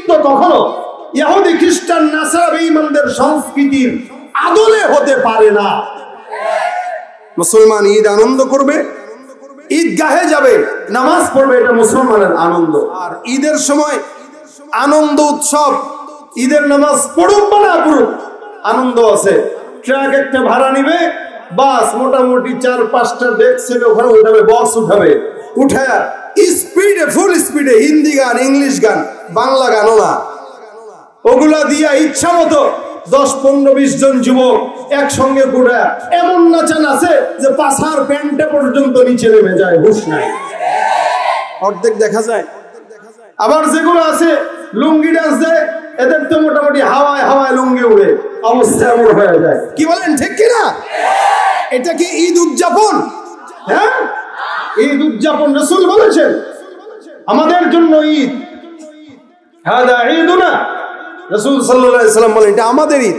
তো কখনো ইহুদি খ্রিস্টান নাসারা বেঈমানদের সংস্কৃতির আদলে হতে পারে না। মুসলমান ঈদ আনন্দ করবে, ঈদগাহে যাবে, নামাজ পড়বে, এটা মুসলমানের আনন্দ। আর ঈদের সময় আনন্দ উৎসব, ঈদের নামাজ পড়ুক বা না পড়ুক আনন্দ আছে। ট্রাক একটা ভাড়া নিবে, বাস মোটামুটি 4-5টা ডেস্ক ওখানে উঠাবে, বক্স উঠাবে, উঠায় স্পিডে ফুল স্পিডে হিন্দি গান, ইংলিশ গান, বাংলা গানও না, ওগুলা দিয়া ইচ্ছা মতো 10-15-20 জন যুবক একসঙ্গে ঘুরে এমন নাচান আছে যে পাছার প্যান্টে পর্যন্ত নিচে নেমে যায়, হুঁশ নাই, অর্ধেক দেখা যায়। আবার যেগুলো আছে লুঙ্গি ডান্স দেয়, এদের তো মোটামুটি হাওয়ায় হাওয়ায় লুঙ্গি উড়ে, অবস্থা এমন হয়ে যায়। কি বলেন, ঠিক কিনা? এটা কি ঈদ উদযাপন? হ্যাঁ, ঈদ উদযাপন। রাসূল বলেছেন আমাদের জন্য ঈদ, হাদা ঈদুনা। রাসূল সাল্লাল্লাহু আলাইহি ওয়াসাল্লাম বলেন এটা আমাদের ঈদ।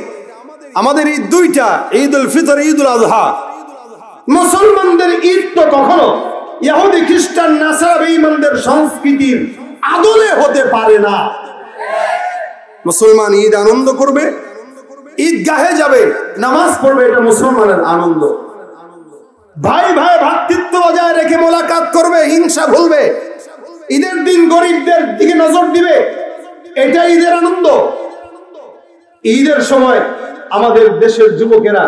আমাদের ঈদ দুইটা, ঈদুল ফিতর, ঈদুল আযহা। মুসলমানদের ঈদ তো কখনো ইহুদি খ্রিস্টান নাসারা বেঈমানদের সংস্কৃতির আদলে হতে পারে না। মুসলমান ঈদ আনন্দ করবে, ঈদগাহে যাবে, নামাজ পড়বে, এটা মুসলমানের আনন্দ। ভাই ভাই ভ্রাতৃত্ব বজায় রেখে মোলাকাত করবে, হিংসা ভুলবে, ঈদের দিন গরিবদের দিকে নজর দিবে, এটা ঈদের আনন্দ। ঈদের সময় আমাদের দেশের যুবকেরা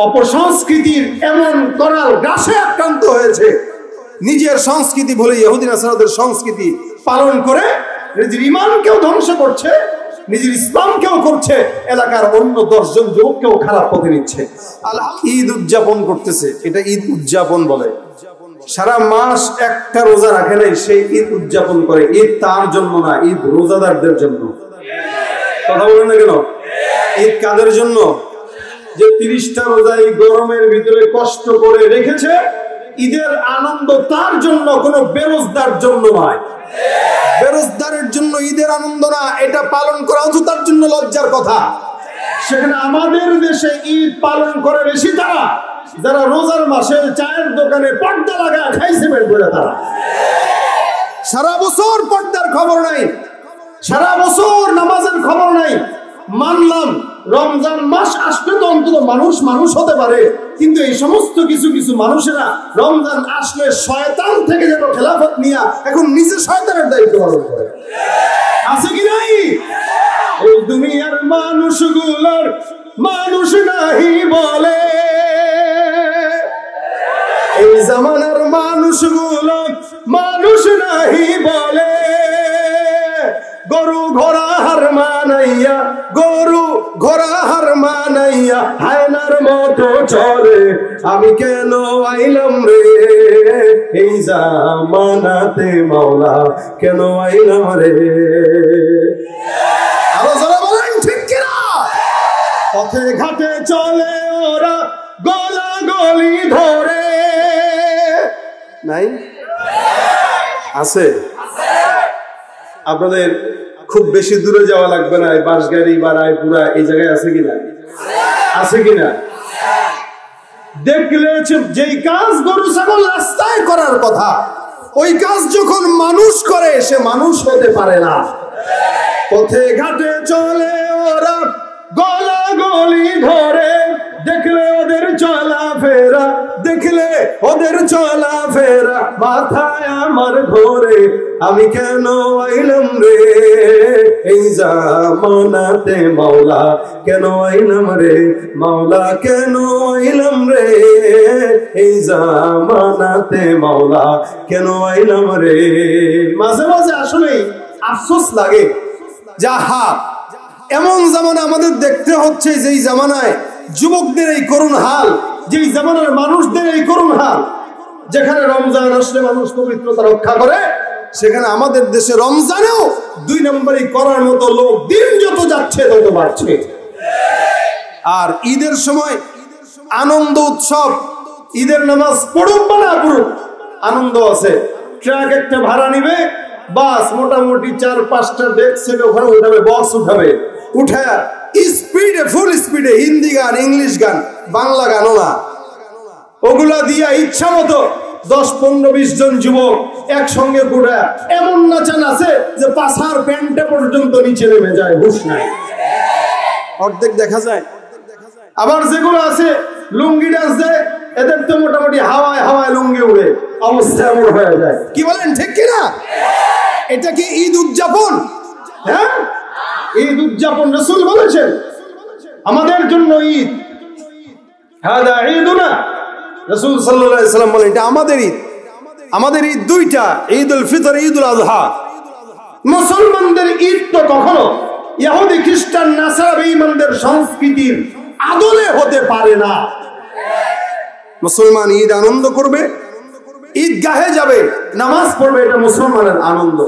অপসংস্কৃতির এমন করাল গাছে আক্রান্ত হয়েছে, নিজের সংস্কৃতি ভুলে ইহুদি নাসারাদের সংস্কৃতি পালন করে নিজের ঈমানকেও ধ্বংস করছে, নিজের ইসলামকেও করছে, এলাকার অন্য 10 জন যুবককেও খারাপ পথে নিচ্ছে। ঈদ উদযাপন করতেছে, এটা ঈদ উদযাপন বলে। সারা মাস একটা রোজা রাখে নাই, সেই ঈদ উদযাপন করে। ঈদ তার জন্য না, ঈদ রোজাদারদের জন্য। কথা বলেন না কেন? ঈদ কাদের জন্য? যে 30টা রোজা এই গরমের ভিতরে কষ্ট করে রেখেছে, ঈদের আনন্দ তার জন্য, কোনো বেরোজদার জন্য নয়। বেরোজদারের জন্য ঈদের আনন্দ না, এটা পালন করা অথচ তার জন্য লজ্জার কথা। সেখানে আমাদের দেশে ঈদ পালন করে বেশি তারা যারা রোজার মাসে চায়ের দোকানে পর্দা লাগায় খাইছে বের করে, তারা সারা বছর পর্দার খবর নাই, সারা বছর নামাজের খবর নাই। মানলাম রমজান মাস আসলে তো অন্তত মানুষ মানুষ হতে পারে, কিন্তু এই সমস্ত কিছু কিছু মানুষেরা রমজান আসলে শয়তান থেকে যেন খেলাফত নিয়ে এখন নিজে শয়তানের দায়িত্ব পালন করে। আছে কি নাই? এই দুনিয়ার মানুষগুলোর মানুষ নাহি বলে, এই জামানার মানুষগুলো মানুষ নাহি বলে। গরু ঘোড়া হার মানাইয়া, গরু ঘোড়া হার মানাইয়া হায়নার মতো চলে। আমি কেন আইলাম রে এই জামানাতে, মাওলা কেন আইলাম রে? আরো যারা বলেন ঠিক কিনা? পথে ঘাটে চলে ওরা গলা গলি ধরে, নাই? আছে? আপনাদের খুব বেশি দূরে যাওয়া লাগবে না, বাঁশগাড়ি বা রায়পুরা এই জায়গায় আছে কিনা? আছে কিনা? দেখলে যেই কাজ গরু ছাগল রাস্তায় করার কথা, ওই কাজ যখন মানুষ করে সে মানুষ হতে পারে না। পথে ঘাটে চলে ওরা গলা গলি ধরে, দেখলে ওদের চলাফেরা, দেখলে ওদের চলাফেরা মাথায় আমার ঘোরে। আমি কেন আইলাম রে এই জামানাতে, মাওলা কেন আইলাম রে, মাওলা কেন আইলাম রে এই জামানাতে, মাওলা কেন আইলাম রে? মাঝে মাঝে আসলে আফসোস লাগে, যাহা এমন জামানা আমাদের দেখতে হচ্ছে, যেই জামানায় যুবকদের এই করুণ হাল, যেই জামানার মানুষদের এই করুণ হাল। যেখানে রমজান আসলে মানুষ পবিত্রতা রক্ষা করে, সেখানে আমাদের দেশে রমজানেও 2 নম্বরই করার মতো লোক দিন যত যাচ্ছে তত বাড়ছে। আর ঈদের সময় আনন্দ উৎসব, ঈদের নামাজ পড়ুক বা না পড়ুক আনন্দ আছে। ট্রাক একটা ভাড়া নিবে, বাস মোটামুটি 4-5টা ডেস্ক ওখানে উঠাবে, বক্স উঠাবে, উঠায় স্পিডে ফুল স্পিডে হিন্দি গান, ইংলিশ গান, বাংলা গানও না, ওগুলা দিয়া ইচ্ছা মতো 10-15-20 জন যুবক একসঙ্গে ঘুরে এমন নাচান আছে যে পাছার প্যান্টে পর্যন্ত নিচে নেমে যায়, হুঁশ নাই, অর্ধেক দেখা যায়। আবার যেগুলো আছে লুঙ্গি ডান্স দেয়, এদের তো মোটামুটি হাওয়ায় হাওয়ায় লুঙ্গি উড়ে, অবস্থা এমন হয়ে যায়। কি বলেন, ঠিক কিনা? এটা কি ঈদ উদযাপন? হ্যাঁ, ঈদ উদযাপন। রাসূল বলেছেন আমাদের জন্য ঈদ, হাদা ঈদুনা। রাসূল সাল্লাল্লাহু আলাইহি ওয়াসাল্লাম বলেন এটা আমাদের ঈদ। আমাদের ঈদ দুইটা, ঈদুল ফিতর, ঈদুল আযহা। মুসলমানদের ঈদ তো কখনো ইহুদি খ্রিস্টান নাসারা বেঈমানদের সংস্কৃতির আদলে হতে পারে না। মুসলমান ঈদ আনন্দ করবে, ঈদগাহে যাবে, নামাজ পড়বে, এটা মুসলমানের আনন্দ।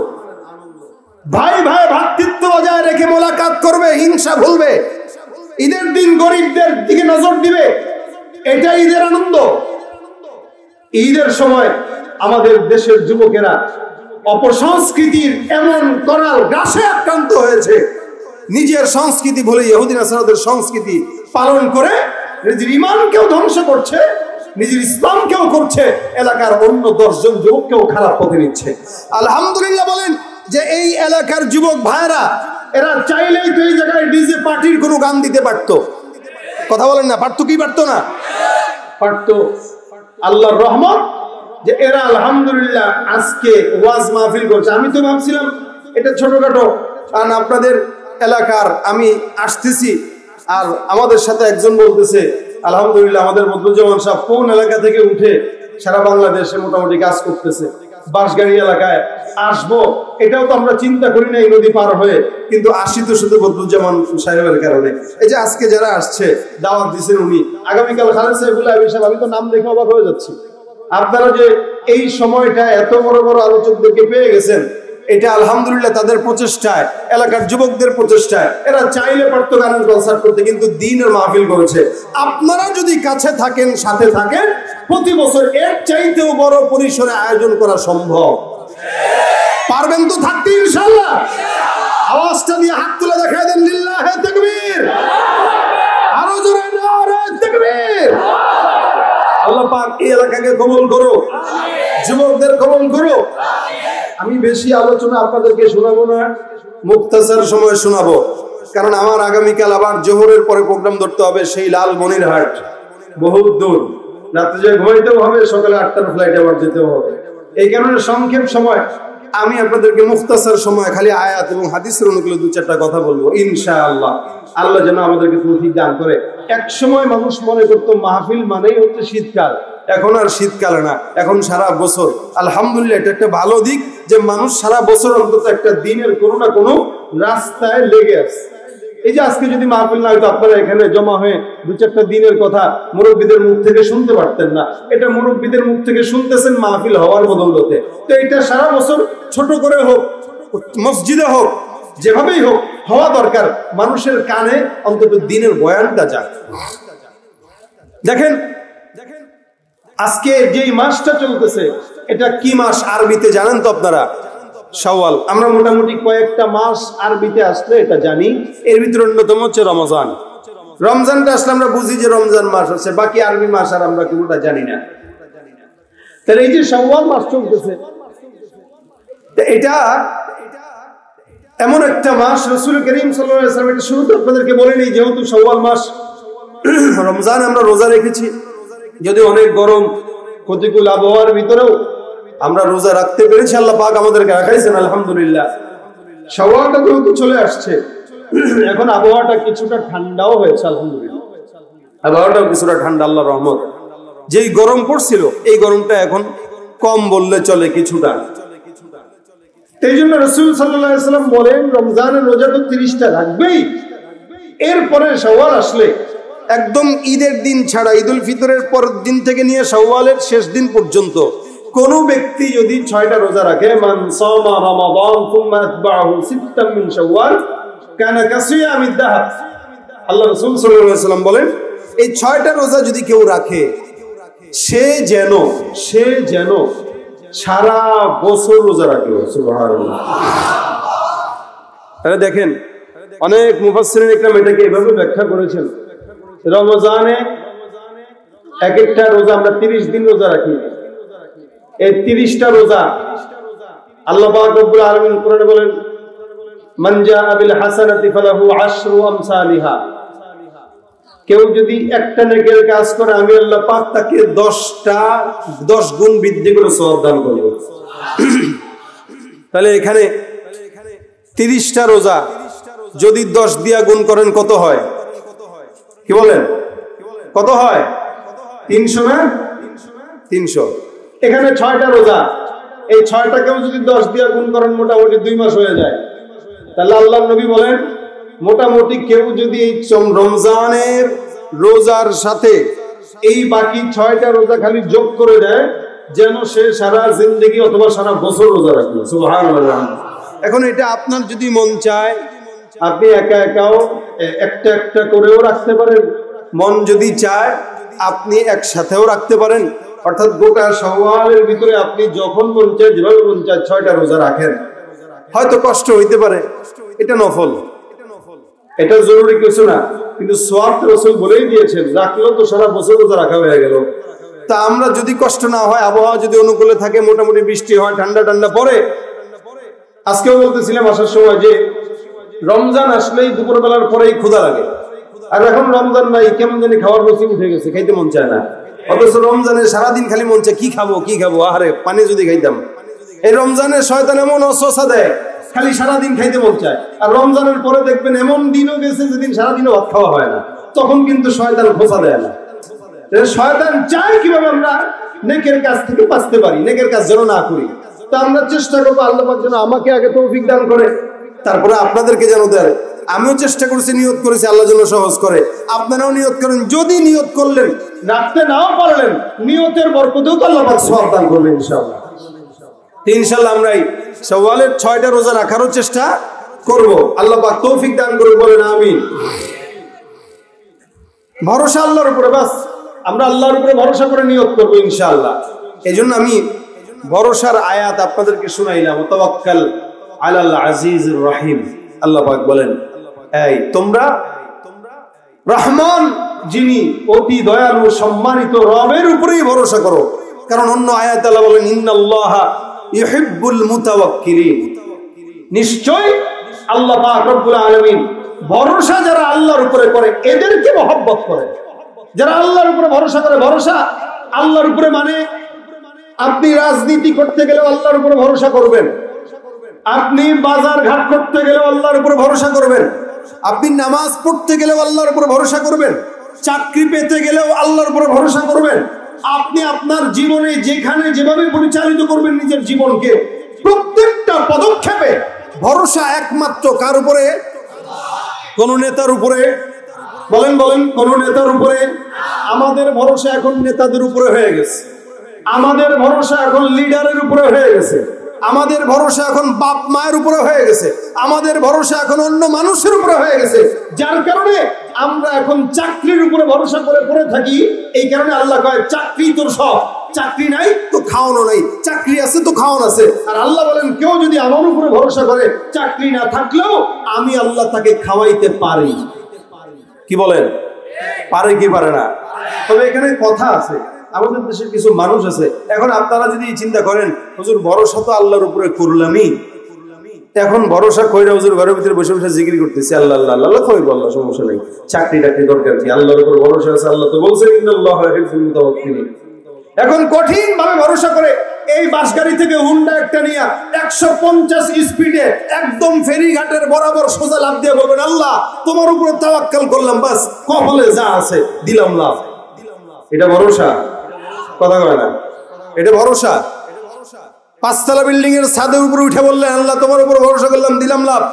ভাই ভাই ভ্রাতৃত্ব বজায় রেখে মোলাকাত করবে, হিংসা ভুলবে, ঈদের দিন গরিবদের দিকে নজর দিবে, এটা ঈদের আনন্দ। ঈদের সময় আমাদের দেশের যুবকেরা অপসংস্কৃতির এমন করাল গ্রাসে আক্রান্ত হয়েছে, নিজের সংস্কৃতি ভুলে ইহুদি নাসারাদের সংস্কৃতি পালন করে নিজের ঈমানকেও ধ্বংস করছে, নিজের ইসলামকেও করছে, এলাকার অন্য 10 জন যুবককেও খারাপ পথে নিচ্ছে। আলহামদুলিল্লাহ বলেন যে এই এলাকার যুবক ভাইরা এরা চাইলেই তো এই জায়গায় ডিজে পার্টির কোনো গান দিতে পারতো। কথা বলেন না, পারতো কি পারতো না? পারতো। আল্লাহর রহমত যে এরা আলহামদুলিল্লাহ আজকে ওয়াজ মাহফিল করছে। আমি তো ভাবছিলাম এটা ছোটখাটো, কারণ আপনাদের এলাকার আমি আসতেছি আর আমাদের সাথে একজন বলতেছে আলহামদুলিল্লাহ আমাদের মধ্যজামান সাহেব কোন এলাকা থেকে উঠে সারা বাংলাদেশে মোটামুটি কাজ করতেছে, বাঁশগাড়ি এলাকায় আসবো, এটাও তো আমরা চিন্তা করি না এই নদী পার হয়ে, কিন্তু আসি তো শুধু বদরুজ্জামান সাহেবের কারণে। এই যে আজকে যারা আসছে দাওয়াত দিচ্ছেন উনি, আগামীকাল খালেদ সাহেবুল্লাহ সাহেব, আমি তো নাম দেখে অবাক হয়ে যাচ্ছি। আপনারা যে এই সময়টা এত বড় বড় আলোচকদেরকে পেয়ে গেছেন, এটা আলহামদুলিল্লাহ তাদের প্রচেষ্টায়, এলাকার যুবকদের প্রচেষ্টায়। এরা চাইলে পারতো গানের কনসার্ট করতে, কিন্তু দিনের মাহফিল করেছে। আপনারা যদি কাছে থাকেন, সাথে থাকেন, প্রতি বছর এর চাইতেও বড় পরিসরে আয়োজন করা সম্ভব। পারবেন তো থাকতে ইনশাআল্লাহ? আওয়াজটা দিয়ে হাত তুলে দেখায় দেন, লিল্লাহে তাকবীর, আরো জোরে নারে তাকবীর। আল্লাহ পাক এই এলাকাকে কবুল করো, যুবকদের কবুল করো। আমি বেশি আলোচনা আপনাদেরকে শোনাবো না, মুক্তাসার সময় শোনাবো, কারণ আমার আগামীকাল আবার জোহরের পরে প্রোগ্রাম ধরতে হবে, সেই লালমনিরহাট, বহুত দূর, রাত্রে যে ঘুমাইতেও হবে, সকালে 8টার ফ্লাইটে আবার যেতেও হবে। এই কারণে সংক্ষেপ সময় আমি আপনাদেরকে মুখতাসার সময় খালি আয়াত এবং হাদিসের অনুকূলে 2-4টা কথা বলবো ইনশাআল্লাহ। আল্লাহ যেন আমাদেরকে তৌফিক দান করে। এক সময় মানুষ মনে করতো মাহফিল মানেই হচ্ছে শীতকাল, এখন আর শীতকালে না, এখন সারা বছর। আলহামদুলিল্লাহ এটা একটা ভালো দিক যে মানুষ সারা বছর অন্তত একটা দিনের কোনো না কোনো রাস্তায় লেগে আছে। এই যে আজকে যদি মাহফিল না হয়তো আপনারা এখানে জমা হয়ে 2-4টা দিনের কথা মুরব্বীদের মুখ থেকে শুনতে পারতেন না, এটা মুরব্বীদের মুখ থেকে শুনতেছেন মাহফিল হওয়ার বদৌলতে। তো এটা সারা বছর ছোট করে হোক, মসজিদে হোক, যেভাবেই হোক হওয়া দরকার, মানুষের কানে অন্তত দিনের বয়ানটা যাক। দেখেন আজকে যেই মাসটা চলতেছে এটা কি মাস আরবিতে জানেন তো আপনারা? শাওয়াল। আমরা মোটামুটি কয়েকটা মাস আরবিতে আসলে এটা জানি, এর ভিতরে অন্যতম হচ্ছে রমজান। রমজানটা আসলে আমরা বুঝি যে রমজান মাস আছে, বাকি আরবি মাস আর আমরা কোনোটা জানি না। তাহলে এই যে শাওয়াল মাস চলতেছে, এটা এমন একটা মাস, রাসূল করিম সাল্লাল্লাহু আলাইহি ওয়াসাল্লাম এটা শুরুতে আপনাদেরকে বলেনি, যেহেতু শাওয়াল মাস, রমজান আমরা রোজা রেখেছি, যদি অনেক গরম প্রতিকূল আবহাওয়ার ভিতরেও আমরা রোজা রাখতে পেরেছি, আল্লাহ পাক আমাদেরকে রাখাইছেন আলহামদুলিল্লাহ। শাওয়ালটা যেহেতু চলে আসছে, এখন আবহাওয়াটা কিছুটা ঠান্ডাও হয়েছে আলহামদুলিল্লাহ, আবহাওয়াটাও কিছুটা ঠান্ডা, আল্লাহর রহমত। যেই গরম পড়ছিল এই গরমটা এখন কম বললে চলে কিছুটা। এই জন্য রাসূল সাল্লাল্লাহু আলাইহি ওয়াসাল্লাম বলেন রমজানের রোজা তো 30টা রাখবেই, এরপরে শাওয়াল আসলে একদম ঈদের দিন ছাড়া, ঈদুল ফিতরের পরের দিন থেকে নিয়ে শাওয়ালের শেষ দিন পর্যন্ত কোন ব্যক্তি যদি 6টা রোজা রাখে, মান সামা রমাদান সুম্মা আতবাহু সিত্তাম মিন শাওয়াল কানা কাসিয়ামিদ দাহর, আল্লাহ রাসূল সাল্লাল্লাহু আলাইহি ওয়াসাল্লাম বলেন এই 6টা রোজা যদি কেউ রাখে, সে যেন সারা বছর রোজা রাখলো। সুবহানাল্লাহ। তাহলে দেখেন অনেক মুফাসসিরিন ইকরাম এটাকে এভাবে ব্যাখ্যা করেছেন, রমজানে এক একটা রোজা আমরা 30 দিন রোজা রাখি, এই 30টা রোজা আল্লাহ পাক রব্বুল আলামিন কোরআনে বলেন মান জাআ বিল হাসানাতি ফালাহু আশরু আমসালিহা, কেউ যদি একটা নেকের কাজ করে আমি আল্লাহ পাক তাকে 10 গুণ বৃদ্ধি করে সওয়াব দান করব। তাহলে এখানে 30টা রোজা যদি 10 দিয়া গুণ করেন কত হয়? কি বলেন, কত হয়? 300 না? 300। এখানে 6টা রোজা, এই 6টাকেও যদি 10 দিয়া গুণ করেন মোটামুটি 2 মাস হয়ে যায়। তাহলে আল্লাহর নবী বলেন মোটামুটি কেউ যদি এই রমজানের রোজার সাথে এই বাকি 6টা রোজা খালি যোগ করে দেয়, যেন সে সারা জিন্দেগি অথবা সারা বছর রোজা রাখবে। সুবহানাল্লাহ। এখন এটা আপনার যদি মন চায় আপনি একা একাও একটা একটা করেও রাখতে পারেন, মন যদি চায় আপনি একসাথেও রাখতে পারেন। অর্থাৎ গোটা শাওয়ালের ভিতরে আপনি যখন মন চায় যেভাবে মন চায় 6টা রোজা রাখেন। হয়তো কষ্ট হইতে পারে, এটা নফল, এটা জরুরি কিছু না, কিন্তু সওয়াব রাসূল বলেই দিয়েছেন রাখলেও তো সারা বছর রোজা রাখা হয়ে গেল। তা আমরা যদি কষ্ট না হয়, আবহাওয়া যদি অনুকূলে থাকে, মোটামুটি বৃষ্টি হয়, ঠান্ডা ঠান্ডা পড়ে। আজকেও বলতেছিলাম আসার সময় যে রমজান আসলেই দুপুরবেলার পরেই ক্ষুধা লাগে, আর এখন রমজান নাই, কেমন জানি খাওয়ার নসিব উঠে গেছে, খাইতে মন চায় না। অথচ রমজানে সারাদিন খালি মন চায় কি খাবো কি খাবো, আরে পানি যদি খাইতাম। এই রমজানে শয়তান এমন অসহসা দেয়, খালি সারাদিন খাইতে মন চায়। আর রমজানের পরে দেখবেন এমন দিনও গেছে যেদিন সারাদিনও ভাত খাওয়া হয় না, তখন কিন্তু শয়তান খোঁচা দেয় না। শয়তান চায় কিভাবে আমরা নেকের কাজ থেকে বাঁচতে পারি, নেকের কাজ যেন না করি। তা আমরা চেষ্টা করবো আল্লাহ পাক যেন আমাকে আগে তৌফিক দান করে, তারপরে আপনাদেরকে যেন দেয়। আমিও চেষ্টা করেছি, নিয়ত করেছি আল্লাহ যেন সহজ করে। আপনারাও নিয়ত করেন, যদি নিয়ত করলেন রাখতে নাও পারলেন, নিয়তের বরকতেও তো আল্লাহ পাক সওয়াব দান করবে ইনশাআল্লাহ। ইনশাআল্লাহ আমরা এই শাওয়ালের 6টা রোজা রাখারও চেষ্টা করব, আল্লাহ পাক তৌফিক দান করবে, বলেন আমিন। ভরসা আল্লাহর উপরে, বাস আমরা আল্লাহর উপরে ভরসা করে নিয়ত করবো ইনশাআল্লাহ। এজন্য আমি ভরসার আয়াত আপনাদেরকে শুনাইলাম, তাওয়াক্কাল আলাল আজিজির রহিম। আল্লাহ পাক বলেন এই তোমরা রহমান যিনি অতি দয়ালু সম্মানিত রবের উপরেই ভরসা করো। কারণ অন্য আয়াতে আল্লাহ বলেন ইন্নাল্লাহা ইউহিব্বুল মুতাওয়াক্কিলিন, নিশ্চয় আল্লাহ পাক রব্বুল আলামিন ভরসা যারা আল্লাহর উপরে করে এদেরকে মহব্বত করে। যারা আল্লাহর উপরে ভরসা করে, ভরসা আল্লাহর উপরে মানে আপনি রাজনীতি করতে গেলেও আল্লাহর উপরে ভরসা করবেন, আপনি বাজার ঘাট করতে গেলেও আল্লাহর উপরে ভরসা করবেন, আপনি নামাজ পড়তে গেলেও আল্লাহর উপরে ভরসা করবেন, চাকরি পেতে গেলেও আল্লাহর উপরে ভরসা করবেন। আপনি আপনার জীবনে যেখানে যেভাবে পরিচালিত করবেন নিজের জীবনকে, প্রত্যেকটা পদক্ষেপে ভরসা একমাত্র কার উপরে? কোন নেতার উপরে? বলেন বলেন, কোন নেতার উপরে? আমাদের ভরসা এখন নেতাদের উপরে হয়ে গেছে, আমাদের ভরসা এখন লিডারের উপরে হয়ে গেছে, আমাদের ভরসা এখন বাপ মায়ের উপরে হয়ে গেছে, আমাদের ভরসা এখন অন্য মানুষের উপরে হয়ে গেছে। যার কারণে আমরা এখন চাকরির উপরে ভরসা করে পড়ে থাকি। এই কারণে আল্লাহ কয় চাকরি তোর সব, চাকরি নাই তো খাওয়ানো নাই, চাকরি আছে তো খাওয়ানো আছে। আর আল্লাহ বলেন কেউ যদি আমার উপরে ভরসা করে, চাকরি না থাকলেও আমি আল্লাহ তাকে খাওয়াইতে পারি। কি বলেন, পারে কি পারে না? তবে এখানে কথা আছে, আমাদের দেশের কিছু মানুষ আছে, এখন আপনারা যদি চিন্তা করেন হুজুর ভরসা তো আল্লাহর উপরে করলামই, এখন ভরসা কইরা হুজুর ঘরের ভিতরে বসে বসে জিকির করতেছি আল্লাহ আল্লাহ আল্লাহ, কই বললা সমস্যা নেই, চাকরি টাকরি দরকার কি, আল্লাহর উপর ভরসা আছে, আল্লাহ তো বলছেন ইন্নাল্লাহা ইউহিব্বুল মুতাওয়াক্কিলিন। এখন কঠিন ভাবে ভরসা করে এই বাস গাড়ি থেকে হুন্ডা একটা নিয়ে 150 স্পিডে একদম ফেরিঘাটের বরাবর সোজা লাফ দিয়ে বলবেন আল্লাহ তোমার উপরে তাওয়াক্কাল করলাম, বাস কপালে যা আছে দিলাম লাভ। এটা ভরসা? কথা কয় না, এটা ভরসা? 5তলা বিল্ডিং এর ছাদের উপরে উঠে বললেন আল্লাহ তোমার উপর ভরসা করলাম দিলাম লাভ।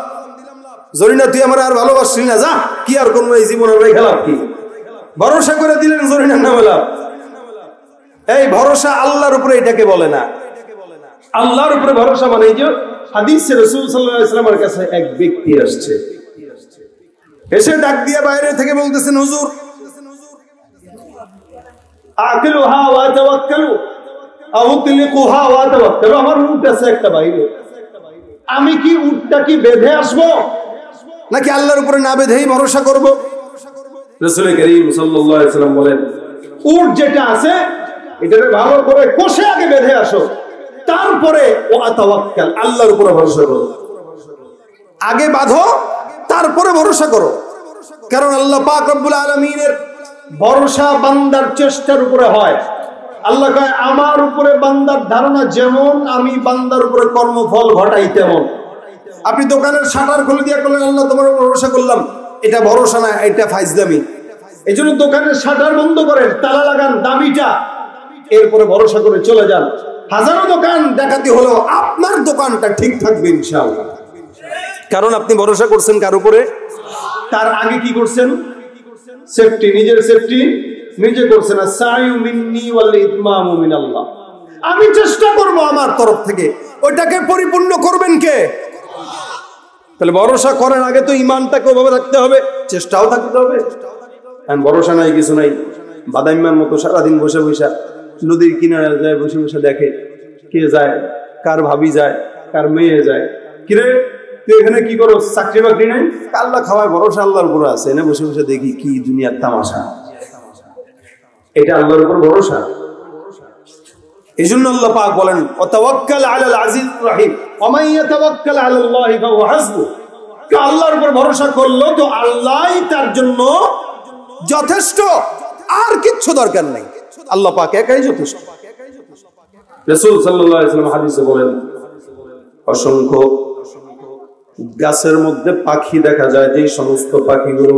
জরিনা তুই আমার আর ভালোবাসছিস না, যা কি আর কোন এই জীবনের রেখে লাভ কি? ভরসা করে দিলেন জরিনার নামে লাভ। এই ভরসা আল্লাহর উপরে এটাকে বলে না। আল্লাহর উপরে ভরসা মানে এই যে হাদিসে রাসূল সাল্লাল্লাহু আলাইহি ওয়াসাল্লামের কাছে এক ব্যক্তি আসছে, এসে ডাক দিয়ে বাইরে থেকে বলতেছেন হুজুর আকিলুহা ওয়া তাওয়াক্কালু আউতলিকুহা ওয়া তাওয়াক্কালু, আমার উট আছে একটা বাইরে, আমি কি উটটা কি বেঁধে আসবো নাকি আল্লাহর উপরে না বেঁধেই ভরসা করব? রাসূল করিম সাল্লাল্লাহু আলাইহি ওয়াসাল্লাম বলেন উট যেটা আছে এটাকে ভালো করে কষে আগে বেঁধে আসো, তারপরে ওয়া তাওয়াক্কাল আল্লাহর উপরে ভরসা করো। আগে বাঁধো, তারপরে ভরসা করো। কারণ আল্লাহ পাক রব্বুল আলামিনের ভরসা বান্দার চেষ্টার উপরে হয়। আল্লাহ কয় আমার উপরে বান্দার ধারণা যেমন, আমি বান্দার উপরে কর্মফল ঘটাই তেমন। আপনি দোকানের শাটার খুলে দিয়ে করলেন আল্লাহ তোমার উপর ভরসা করলাম, এটা ভরসা না, এটা ফাইজলামি। এই জন্য দোকানের শাটার বন্ধ করেন, তালা লাগান দামিটা, এরপরে ভরসা করে চলে যান। হাজারো দোকান ডাকাতি হলেও আপনার দোকানটা ঠিক থাকবে ইনশাআল্লাহ, কারণ আপনি ভরসা করছেন কার উপরে? তার আগে কি করছেন? সেফটি, নিজের সেফটি নিজে করছেন। আস-সা'য়ু মিন্নি ওয়াল ইতমামু মিনাল্লাহ, আমি চেষ্টা করব আমার তরফ থেকে, ওইটাকে পরিপূর্ণ করবেন কে? তাহলে ভরসা করার আগে তো ঈমানটাকে ওভাবে রাখতে হবে, চেষ্টাও থাকতে হবে। আর ভরসা নাই, কিছু নাই, বাদাইম্মার মতো সারাদিন বসে বসে নদীর কিনারে যায়, বসে বসে দেখে কে যায়, কার ভাবি যায়, কার মেয়ে যায়। কিরে তুই এখানে কি করো, চাকরি বাকরি নাই? আল্লাহ খাওয়ায়, ভরসা আল্লাহর উপর আছে, এনে বসে বসে দেখি কি দুনিয়ার তামাশা। এটা আল্লাহর উপর ভরসা। এই জন্য আল্লাহ পাক বলেন ওয়াতাওয়াক্কাল আলাল আজিজ রাহিম ওয়া মান ইয়াতাওয়াক্কাল আলাল্লাহি ফাহুয়া হাসবু। আল্লাহর উপর ভরসা করলো তো আল্লাহই তার জন্য যথেষ্ট, আর কিচ্ছু দরকার নেই, আল্লাহ পাক একাই যথেষ্ট। রাসূল সাল্লাল্লাহু আলাইহি ওয়াসাল্লাম হাদিসে বলেন অসংখ্য গাছের মধ্যে পাখি দেখা যায়, যে সমস্ত পাখিগুলো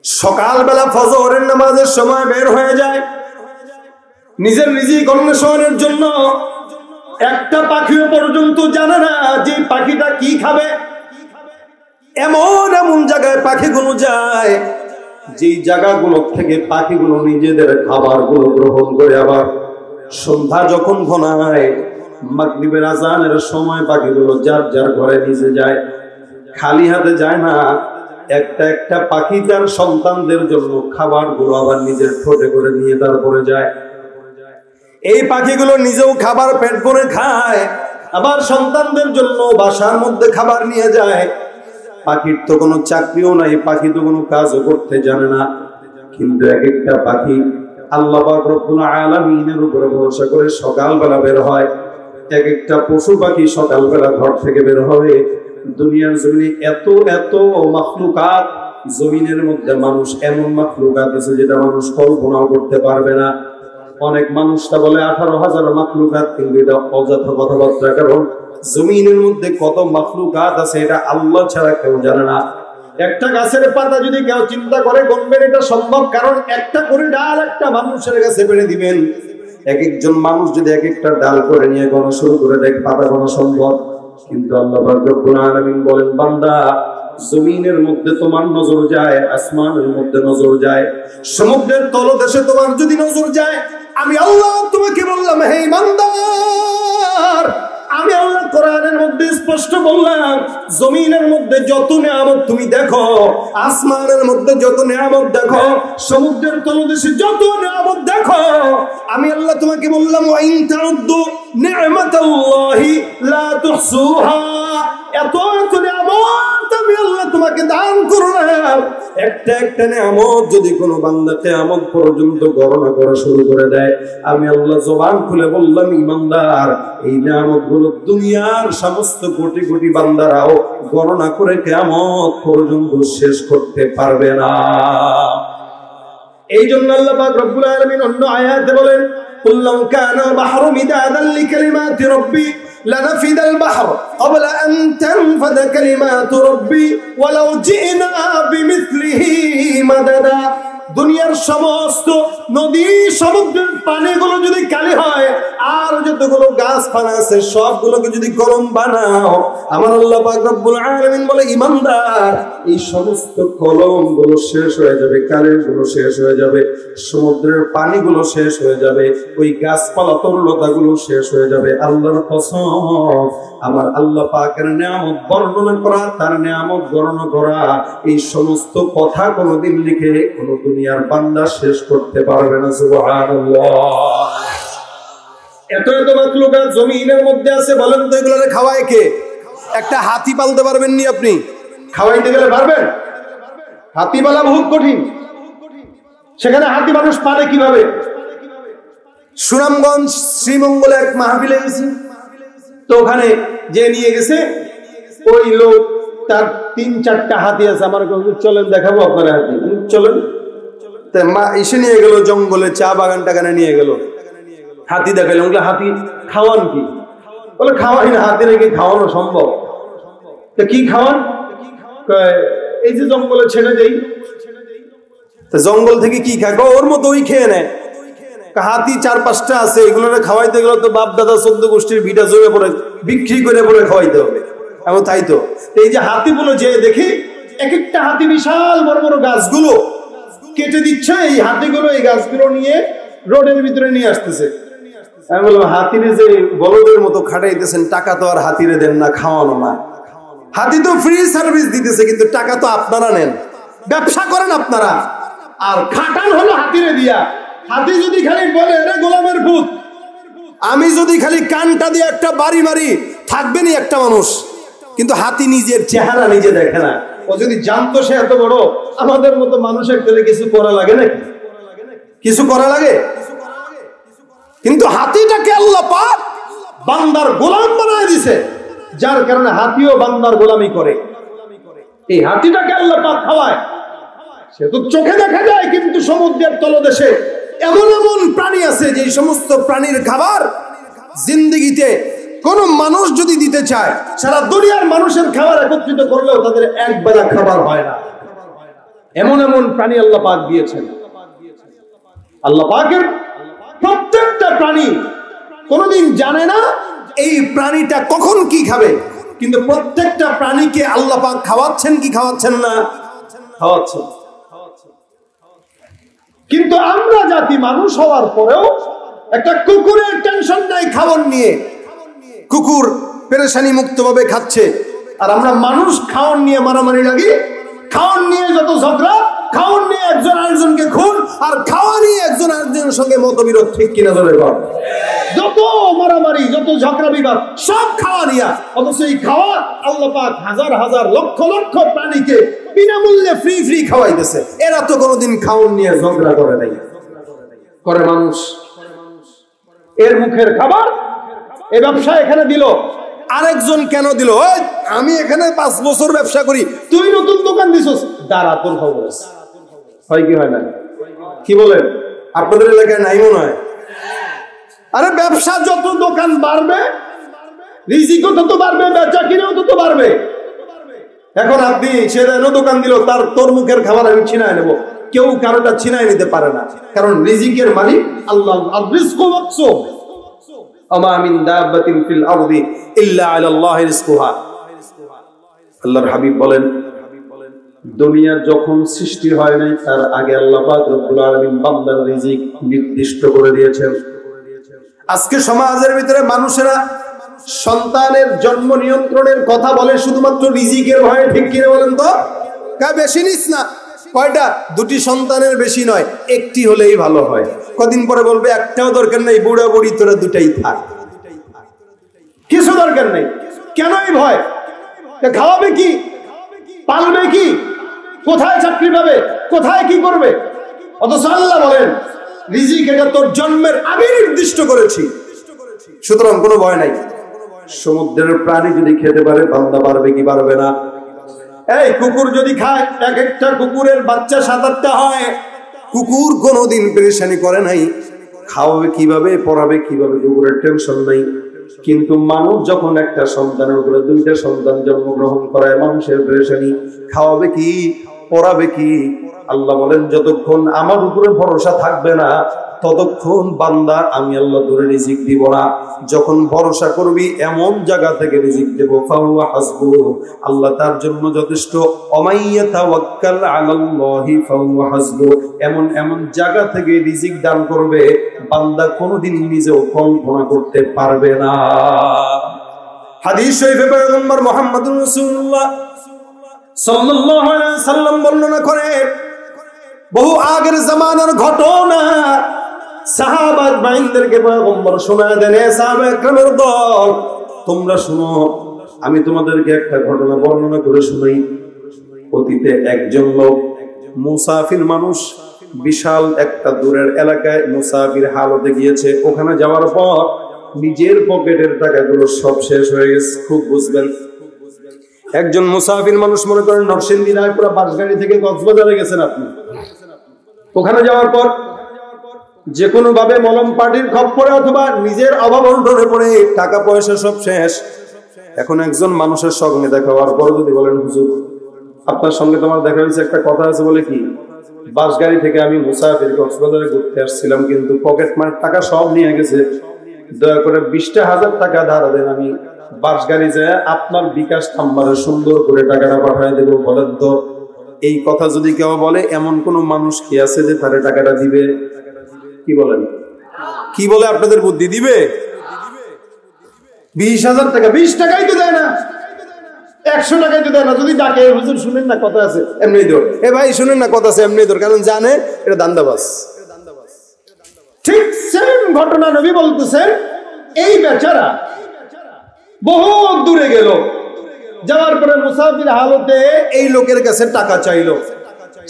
সকালবেলা ফজরের নামাজের সময় বের হয়ে যায় নিজের রিজিক অন্বেষণের জন্য, একটা পাখিও পর্যন্ত জানে না যে পাখিটা কি খাবে। এমন এমন জায়গায় পাখিগুলো যায়, যেই জায়গাগুলো থেকে পাখিগুলো নিজেদের খাবারগুলো গ্রহণ করে আবার সন্ধ্যা যখন ঘনায়, মাগরিবের আযানের সময় পাখিগুলো যার যার ঘরে নিজে যায়, খালি হাতে যায় না। একটা একটা পাখি তার সন্তানদের জন্য খাবারগুলো আবার নিজের ঠোঁটে করে নিয়ে তারপরে যায়। এই পাখিগুলো নিজেও খাবার পেট ভরে খায়, আবার সন্তানদের জন্য বাসার মধ্যে খাবার নিয়ে যায়। পাখির তো কোনো চাকরিও নাই, পাখি তো কোনো কাজও করতে জানে না, কিন্তু এক একটা পাখি আল্লাহ পাক রব্বুল আলামিনের উপরে ভরসা করে সকালবেলা বের হয়। এক একটা পশু পাখি সকালবেলা ঘর থেকে বের হবে। দুনিয়ার জমিনে এত এত মাখলুকাত, জমিনের মধ্যে মানুষ এমন মাখলুকাত আছে যেটা মানুষ কল্পনাও করতে পারবে না। অনেক মানুষটা বলে 18,000 মাখলুকাত, কিন্তু এটা অযথা কথাবার্তা, কারণ জমিনের মধ্যে কত মাখলুকাত আছে এটা আল্লাহ ছাড়া কেউ জানে না। একটা গাছের পাতা যদি কেউ চিন্তা করে গুনবেন এটা সম্ভব, কারণ একটা করে ডাল একটা মানুষের কাছে পেরে দিবেন। এক একজন মানুষ যদি এক একটা ডাল করে নিয়ে গোনা শুরু করে দেখ, পাতা গোনা সম্ভব। কিন্তু আল্লাহ পাক রব্বুল আলামিন বলেন বান্দা, জমিনের মধ্যে তোমার নজর যায়, আসমানের মধ্যে নজর যায়, সমুদ্রের তলদেশে তোমার যদি নজর যায়, আমি আল্লাহ তোমাকে বললাম হে ইমানদার, আমি আল্লাহ কোরআনের মধ্যে স্পষ্ট বললাম জমিনের মধ্যে যত নিয়ামত তুমি দেখো, আসমানের মধ্যে যত নিয়ামত দেখো, সমুদ্রের তলদেশে যত নিয়ামত দেখো, আমি আল্লাহ তোমাকে বললাম ওয়া ইন তাউদ্দু নি'মাতাল্লাহি লা তুহসুহা, এত এত নিয়ামত আমি আল্লাহ তোমাকে দান করলাম। একটা একটা নিয়ামত যদি কোনো বান্দা কিয়ামত পর্যন্ত গণনা করা শুরু করে দেয়, আমি আল্লাহ জবান খুলে বললাম ঈমানদার, এই নিয়ামতগুলো দুনিয়ার সমস্ত কোটি কোটি বান্দারাও গণনা করে কিয়ামত পর্যন্ত শেষ করতে পারবে না। এই জন্য আল্লাহ পাক রব্বুল আলামিন অন্য আয়াতে বলেন কুল্লাম কানাল বাহরু মিদাদান লিকালিমাতি রাব্বি লানাফিদাল বাহরু ক্বাবলা আন তানফাদা কালিমাতু রাব্বি ওয়ালাউ জি'না বিমিসলিহি মাদাদা। দুনিয়ার সমস্ত নদী সমুদ্রের পানিগুলো যদি কালি হয়, আর যতগুলো গাছপালা আছে সবগুলোকে যদি গরম বানাও, আমার আল্লাহ পাক রব্বুল আলামিন বলে ঈমানদার, এই সমস্ত কলমগুলো শেষ হয়ে যাবে, কালিগুলো শেষ হয়ে যাবে, সমুদ্রের পানিগুলো শেষ হয়ে যাবে, ওই গাছপালা তরুলতাগুলো শেষ হয়ে যাবে। আল্লাহর কসম, আমার আল্লাহ পাকের নিয়ামত বর্ণনা করা, তার নিয়ামত গণনা করা, এই সমস্ত কথা কোনোদিন লিখে কোনো দুনিয়ার বান্দা শেষ করতে পারবে না। সুবহানাল্লাহ। এত এত মাখলুকাত জমিনের মধ্যে আছে, বলেন তো এগুলোরে খাওয়ায় কে? একটা হাতি পালতে পারবেন নি আপনি? খাওয়াইতে গেলে পারবেন? হাতি পালা বহুত কঠিন, সেখানে হাতি মানুষ পালে কিভাবে? সুনামগঞ্জ শ্রীমঙ্গলে এক মাহফিলে গেছি, তো ওখানে যে নিয়ে গেছে ওই লোক তার 3-4টা হাতি আছে, আমার চলেন দেখাবো আপনার হাতি, চলেন। মা এসে নিয়ে গেল জঙ্গলে, চা বাগান টাগানে নিয়ে গেল, হাতি দেখাইলাম। হাতি খাওয়ান কি? বলে খাওয়াই না, হাতি নাকি খাওয়ানো সম্ভব। তো কি খাওয়ান? এই যে জঙ্গলে ছেড়ে দেই। জঙ্গল থেকে কি খায়? ওর মতো ওই খেয়ে নেয়। হাতি 4-5টা আছে, এগুলো খাওয়াইতে গেলে তো বাপ দাদা 14 গোষ্ঠীর ভিটা জমে পড়ে, বিক্রি করে পরে খাওয়াইতে হবে। এমন তাই তো এই যে হাতিগুলো যে দেখি, এক একটা হাতি বিশাল বড় বড় গাছগুলো কেটে দিচ্ছে, এই হাতিগুলো এই গাছগুলো নিয়ে রোডের ভিতরে নিয়ে আসতেছে। আমি বললাম, হাতিরে যে বলদের মতো খাটাইতেছেন, টাকা তো আর হাতিরে দেন না, খাওয়ানো না। হাতি তো ফ্রি সার্ভিস দিতেছে, কিন্তু টাকা তো আপনারা নেন, ব্যবসা করেন আপনারা, আর খাটান হলো হাতিরে দিয়া। হাতি যদি খালি বলে রে গোলামের ভূত, আমি যদি খালি কানটা দিয়ে একটা বাড়ি মারি, থাকবে না একটা মানুষ। কিন্তু হাতি নিজের চেহারা নিজে দেখে না। ও যদি জানতো সে এত বড়, আমাদের মতো মানুষের তাহলে কিছু করা লাগে নাকি? কিছু করা লাগে? কিন্তু হাতিটাকে আল্লাহ পাক বান্দার গোলাম বানায় দিছে, যার কারণে হাতিও বান্দার গোলামি করে। এই হাতিটাকে আল্লাহ পাক খাওয়ায়। সে তো চোখে দেখা যায়, কিন্তু সমুদ্রের তলদেশে এমন এমন প্রাণী আছে যে সমস্ত প্রাণীর খাবার জিন্দেগিতে কোন মানুষ যদি দিতে চায়, সারা দুনিয়ার মানুষের খাবার একত্রিত করলেও তাদের এক বেলা খাবার হয় না। এমন এমন প্রাণী আল্লাহ পাক দিয়েছেন। আল্লাহ পাকের প্রত্যেকটা প্রাণী কোনদিন জানে না এই প্রাণীটা কখন কি খাবে, কিন্তু প্রত্যেকটা প্রাণীকে আল্লাহ পাক খাওয়াচ্ছেন কি খাওয়াচ্ছেন না? খাওয়াচ্ছেন। কিন্তু আমরা জাতি মানুষ হওয়ার পরেও একটা কুকুরের টেনশন নাই খাওয়ার নিয়ে, কুকুর পেরেশানি মুক্ত ভাবে খাচ্ছে, আর আমরা মানুষ খাওয়ার নিয়ে মারামারি লাগি, খাওয়ার নিয়ে যত ঝগড়া, খাওয়ার নিয়ে একজন আরেকজনকে খুন, আর খাওয়া নিয়ে একজন আরেকজনের সঙ্গে মতবিরোধ। ঠিক কিনা ধরে কর? যত মারামারি, যত ঝগড়া বিবাদ, সব খাওয়া নিয়ে। অথচ এই খাওয়া আল্লাহ পাক হাজার হাজার লক্ষ লক্ষ প্রাণীকে বিনামূল্যে ফ্রি ফ্রি খাওয়াইতেছে। এরা তো কোনোদিন খাওয়ার নিয়ে ঝগড়া করে নাই, করে মানুষ। এর মুখের খাবার এই ব্যবসা এখানে দিল, আরেকজন কেন দিল? আমি এখানে 5 বছর ব্যবসা করি, তুই নতুন দোকান দিছস, দাঁড়া তোর খবর আছে। হয় কি হয় না? কি বলেন? আপনাদের এলাকায় নাই মনে হয়? আরে ব্যবসা যত দোকান বাড়বে, রিজিকও তত বাড়বে, বেচা কিনাও তত বাড়বে। এখন আপনি সে দোকান দিল, তার তোর মুখের খাবার আমি ছিনায় নেব, কেউ কারোটা ছিনায় নিতে পারে না, কারণ রিজিকের মালিক আল্লাহ। আর রিজকু মাকসুম, আমা মিন দাব্বাতিন ফিল আরদি ইল্লা আলাল্লাহি রিজকুহা। আল্লাহর হাবিব বলেন, দুনিয়া যখন সৃষ্টি হয় নাই তার আগে আল্লাহ পাক রব্বুল আলামিন বান্দার রিজিক নির্দিষ্ট করে দিয়েছেন। আজকে সমাজের ভিতরে মানুষেরা সন্তানের জন্ম নিয়ন্ত্রণের কথা বলে শুধুমাত্র রিজিকের ভয়ে। ঠিক কিনা বলেন তো? বেশি নিস না। কয়টা? 2টি সন্তানের বেশি নয়, 1টি হলেই ভালো হয়। কদিন পরে বলবে একটাও দরকার নেই, বুড়া বুড়ি তোরা 2টাই থাক, কিছু দরকার নেই। কেন এই ভয়? খাওয়াবে কি, পালবে কি, কোথায় চাকরি পাবে, কোথায় কি করবে? অথচ আল্লাহ বলেন রিজিক এটা তোর জন্মের আগে নির্দিষ্ট করেছি, সুতরাং কোনো ভয় নাই। সমুদ্রের প্রাণী যদি খেতে পারে, বান্দা পারবে কি পারবে না? এই কুকুর যদি খায়, এক একটা কুকুরের বাচ্চা 7-8টা হয়। কুকুর কোনোদিন পেরেশানি করে নাই, খাওয়াবে কিভাবে, পড়াবে কিভাবে, কুকুরের টেনশন নাই। কিন্তু মানুষ যখন একটা সন্তানের উপরে 2টা সন্তান জন্মগ্রহণ করায়, মানুষের পেরেশানি। খাওয়াবে কি, পড়াবে কি? আল্লাহ বলেন যতক্ষণ আমার উপরে ভরসা থাকবে না, ততক্ষণ বান্দা আমি আল্লাহ তোরে রিজিক দিব না। যখন ভরসা করবি এমন জায়গা থেকে রিজিক দেব, ফাহুয়া হাসবু, আল্লাহ তার জন্য যথেষ্ট। অমাইয়া তাওয়াক্কাল আলাল্লাহি ফাহুয়া হাসবু, এমন এমন জায়গা থেকে রিজিক দান করবে বান্দা কোনোদিন নিজেও কল্পনা করতে পারবে না। হাদিস শরীফে পয়গম্বর মুহাম্মদুর রাসূলুল্লাহ সাল্লাল্লাহু আলাইহি ওয়াসাল্লাম বর্ণনা করে, বহু আগের জামানার ঘটনা। সাহাবা বাইনদেরকে পয়গম্বর শোনায় দেন, সাহাবা একরামের দল তোমরা শুনো, আমি তোমাদেরকে একটা ঘটনা বর্ণনা করে শুনাই। অতীতে একজন লোক মুসাফির মানুষ, বিশাল একটা দূরের এলাকায় মুসাফির হালতে গিয়েছে। ওখানে যাওয়ার পর নিজের পকেটের টাকাগুলো সব শেষ হয়ে গেছে। খুব বুঝবেন, একজন মুসাফির মানুষ, মনে করেন নরসিংদী রায়পুরা বাসগাড়ি থেকে কক্সবাজারে গেছেন আপনি, ওখানে যাওয়ার পর যে কোনো ভাবে মলম পাটির খপ্পরে অথবা নিজের অভাব অনটনে পড়ে টাকা পয়সা সব শেষ। এখন একজন মানুষের সঙ্গে দেখা হওয়ার পর যদি বলেন, হুজুর আপনার সঙ্গে তোমার দেখা হয়েছে, একটা কথা আছে, বলে কি, বাসগাড়ি থেকে আমি মুসাফির কক্সবাজারে ঘুরতে আসছিলাম, কিন্তু পকেট মার টাকা সব নিয়ে গেছে, দয়া করে 20,000 টাকা ধার দেন, আমি বাসগাড়ি যায় আপনার বিকাশ নাম্বারে সুন্দর করে টাকাটা পাঠিয়ে দেবো। বলেন তো, এই কথা যদি কেউ বলে, এমন কোন মানুষ কি আছে যে তারে টাকাটা দিবে? কি বলেন? কি বলে আপনাদের বুদ্ধি দিবে? 20,000 টাকা, 20 টাকাই তো দেয় না, 100 টাকাই তো দেয় না। যদি ডাকে, হুজুর শুনেন না কথা আছে, এমনি দৌড়, এ ভাই শুনেন না কথা আছে, এমনি দৌড়, কারণ জানে এটা দান্দাবাজ। ঠিক সেম ঘটনা নবী বলতেছেন, এই বেচারা বহু দূরে গেল, যাওয়ার পরে মুসাফির হালতে এই লোকের কাছে টাকা চাইলো।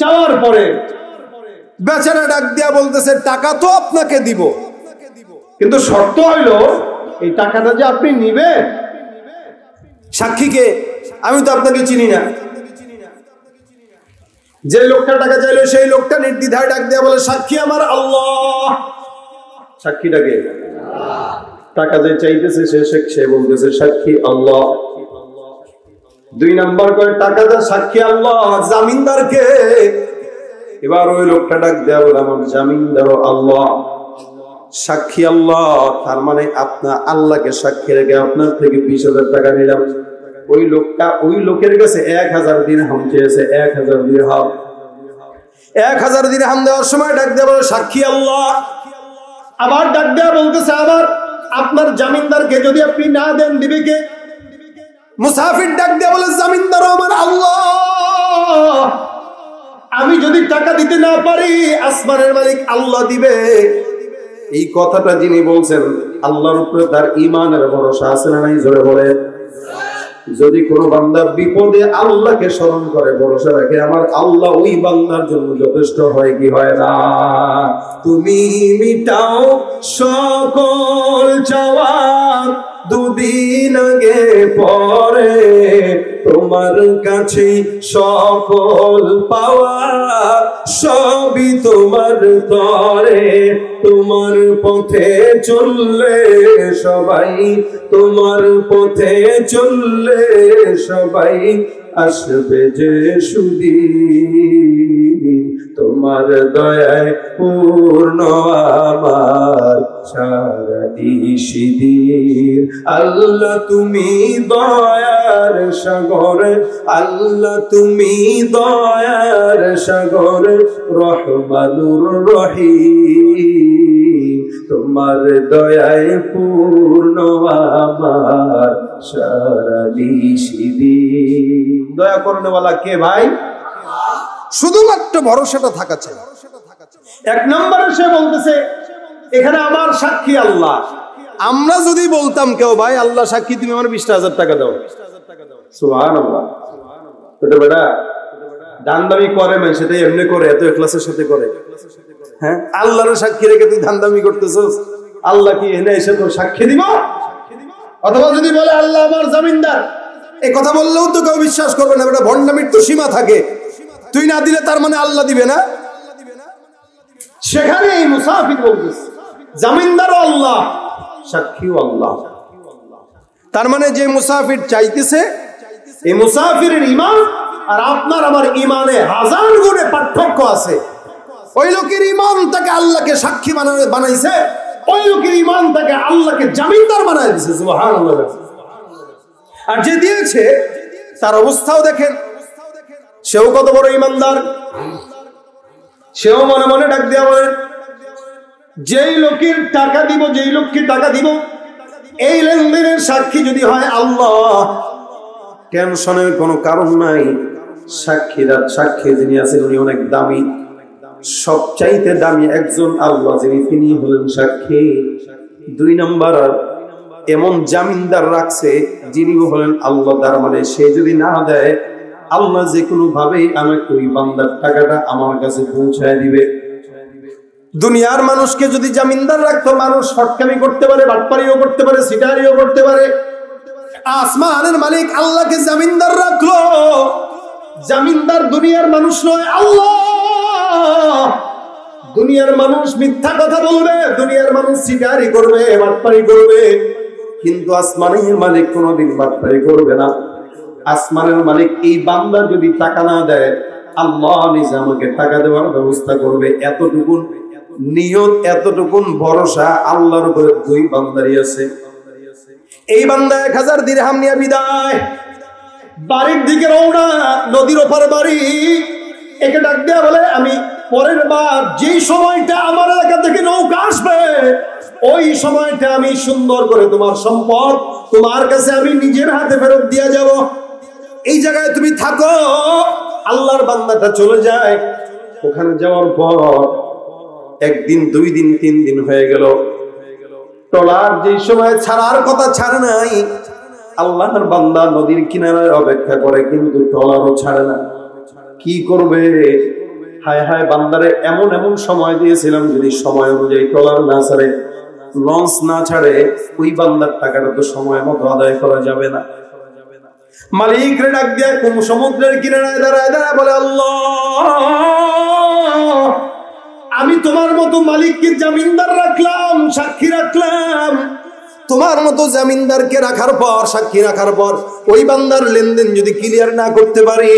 চাওয়ার পরে বেচারা ডাক দিয়া বলতেছে, টাকা তো আপনাকে দিব, কিন্তু শর্ত হইল এই টাকাটা যে আপনি নিবেন, সাক্ষীকে, আমি তো আপনাকে চিনি না। যে লোকটা টাকা চাইলো সেই লোকটা নির্দ্বিধায় ডাক দিয়া বলে, সাক্ষী আমার আল্লাহ। সাক্ষীটাকে টাকা যে চাইতেছে সে বলতেছে সাক্ষী আল্লাহ। 2 নাম্বার করে টাকা দা, সাক্ষী আল্লাহ। জামিনদার কে? এবার ওই লোকটা ডাক দেয়া বলে, আমার জামিনদার আল্লাহ, সাক্ষী আল্লাহ। তার মানে আপনার আল্লাহকে সাক্ষী রেখে আপনার থেকে 20,000 টাকা নিলাম। ওই লোকটা ওই লোকের কাছে 1,000 দিরহাম চেয়েছে, 1,000 দিরহাম। 1,000 দিরহাম দেওয়ার সময় ডাক দেয়া বলে, সাক্ষী আল্লাহ। আবার ডাক দেয়া বলতেছে, আবার আপনার জামিনদারকে যদি আপনি না দেন, দিবে কে? মুসাফির ডাক দেয়া বলে, জামিনদার আমার আল্লাহ। আমি যদি টাকা দিতে না পারি, আসমানের মালিক আল্লাহ দিবে। এই কথাটা যিনি বলছেন, আল্লাহর উপরে তার ঈমানের ভরসা আছে না নাই? জোরে বলে। যদি কোনো বান্দা বিপদে আল্লাহকে স্মরণ করে, ভরসা রাখে, আমার আল্লাহ ওই বান্দার জন্য যথেষ্ট হয় কি হয় না? তুমি মিটাও সকল চাওয়া, দুদিন আগে পরে তোমার কাছে সকল পাওয়া, সবই তোমার তরে। তোমার পথে চললে সবাই, তোমার পথে চললে সবাই আসবে যে সুদিন। তোমার দয়ায় পূর্ণ আমার সারা নিশিদিন। আল্লাহ তুমি দয়ার সাগর, আল্লাহ তুমি দয়ার সাগর, রহমানুর রহিম। তোমার দয়ায় পূর্ণ আমার সারা নিশিদিন। দয়া করনেওয়ালা কে ভাই? শুধুমাত্র ভরসাটা থাকা চাই। 1 নম্বরে সে বলতেছে, এখানে আমার সাক্ষী আল্লাহ। আমরা যদি বলতাম কেউ, ভাই আল্লাহ সাক্ষী, তুমি আমার 20,000 টাকা দাও, সুবহানাল্লাহ। তো বেটা দানদামি করে, মানে সেটাই এমনি করে, এত ইখলাসের সাথে করে। হ্যাঁ, আল্লাহর সাক্ষী রেখে তুই দানদামি করতেছস, আল্লাহ কি এনে এসে তোর সাক্ষী দিব? অথবা যদি বলে আল্লাহ আমার জামিনদার, এই কথা বললেও তো কেউ বিশ্বাস করবে না। বেটা ভণ্ডামির তো সীমা থাকে, তুই না দিলে তার মানে আল্লাহ দিবে না। সেখানে এই মুসাফির বলতেছে, জামিনদারও আল্লাহ, সাক্ষীও আল্লাহ। তার মানে যে মুসাফির চাইতেছে, এই মুসাফিরের ঈমান আর আপনার আমার ঈমানে 1000 গুণে পার্থক্য আছে। ওই লোকের ঈমান তাকে আল্লাহকে সাক্ষী বানাইছে, ওই লোকের ঈমান তাকে আল্লাহকে জামিনদার বানাই দিয়েছে, সুবহানাল্লাহ। আর যে দিয়েছে তার অবস্থাও দেখেন, সেও কত বড় ঈমানদার। সেও মনে মনে ডাক দেয়া বলে, যেই লোকের টাকা দিব, যেই লোককে টাকা দিব, এই লেনদেনের সাক্ষী যদি হয় আল্লাহ, টেনশনের কোনো কারণ নাই। সাক্ষী যিনি আছেন উনি অনেক দামি, সবচাইতে দামি একজন আল্লাহ যিনি, তিনি হলেন সাক্ষী। 2 নম্বর, এমন জামিনদার রাখছে যিনি হলেন আল্লাহ। তার মানে সে যদি না দেয়, আল্লাহ যে কোনো ভাবে আমাকে ওই বান্দার টাকাটা আমার কাছে পৌঁছায় দিবে। দুনিয়ার মানুষকে যদি জামিনদার রাখতো, মানুষ ফটকামি করতে পারে, বাটপারিও করতে পারে, সিটারিও করতে পারে, আসমানের মালিক আল্লাহকে জামিনদার রাখলো। জামিনদার দুনিয়ার মানুষ নয়, আল্লাহ। দুনিয়ার মানুষ মিথ্যা কথা বলবে, দুনিয়ার মানুষ সিটারি করবে, বাটপারি করবে, কিন্তু আসমানের মালিক কোনোদিন বাটপারি করবে না। আসমানের মালিক এই বান্দা যদি টাকা না দেয়, আল্লাহ নিজে আমাকে টাকা দেওয়ার ব্যবস্থা করবে। এতটুকুন নিয়ত, এতটুকুন ভরসা আল্লাহর উপরে দুই বান্দারই আছে। এই বান্দা 1000 দিরহাম নিয়ে বিদায়, বাড়ির দিকে রওনা। নদীর ওপার বাড়ি। একে ডাক দেয়া বলে, আমি পরের বার যেই সময়টা আমার এলাকা থেকে নৌকা আসবে, ওই সময়টা আমি সুন্দর করে তোমার সম্পদ তোমার কাছে আমি নিজের হাতে ফেরত দিয়ে যাব। এই জায়গায় তুমি থাকো। আল্লাহর বান্দাটা চলে যায়। ওখানে যাওয়ার পর 1 দিন 2 দিন 3 দিন হয়ে গেল। ট্রলার যে সময় ছাড়ার কথা ছাড়ে নাই। আল্লাহর বান্দা নদীর কিনারায় অপেক্ষা করে, কিন্তু ট্রলারও ছাড়ে না। কি করবে? হায় হায়, বান্দারে এমন এমন সময় দিয়েছিলাম, যদি সময় অনুযায়ী ট্রলার না ছাড়ে, লঞ্চ না ছাড়ে, ওই বান্দার টাকাটা তো সময় মতো আদায় করা যাবে না। মালিক রে ডাক দিয়ে সমুদ্রের কিনারায় দাঁড়ায় দাঁড়ায় বলে, আল্লাহ, আমি তোমার মতো মালিককে জামিনদার রাখলাম, সাক্ষী রাখলাম। তোমার মতো জামিনদারকে রাখার পর, সাক্ষী রাখার পর, ওই বান্দার লেনদেন যদি ক্লিয়ার না করতে পারি,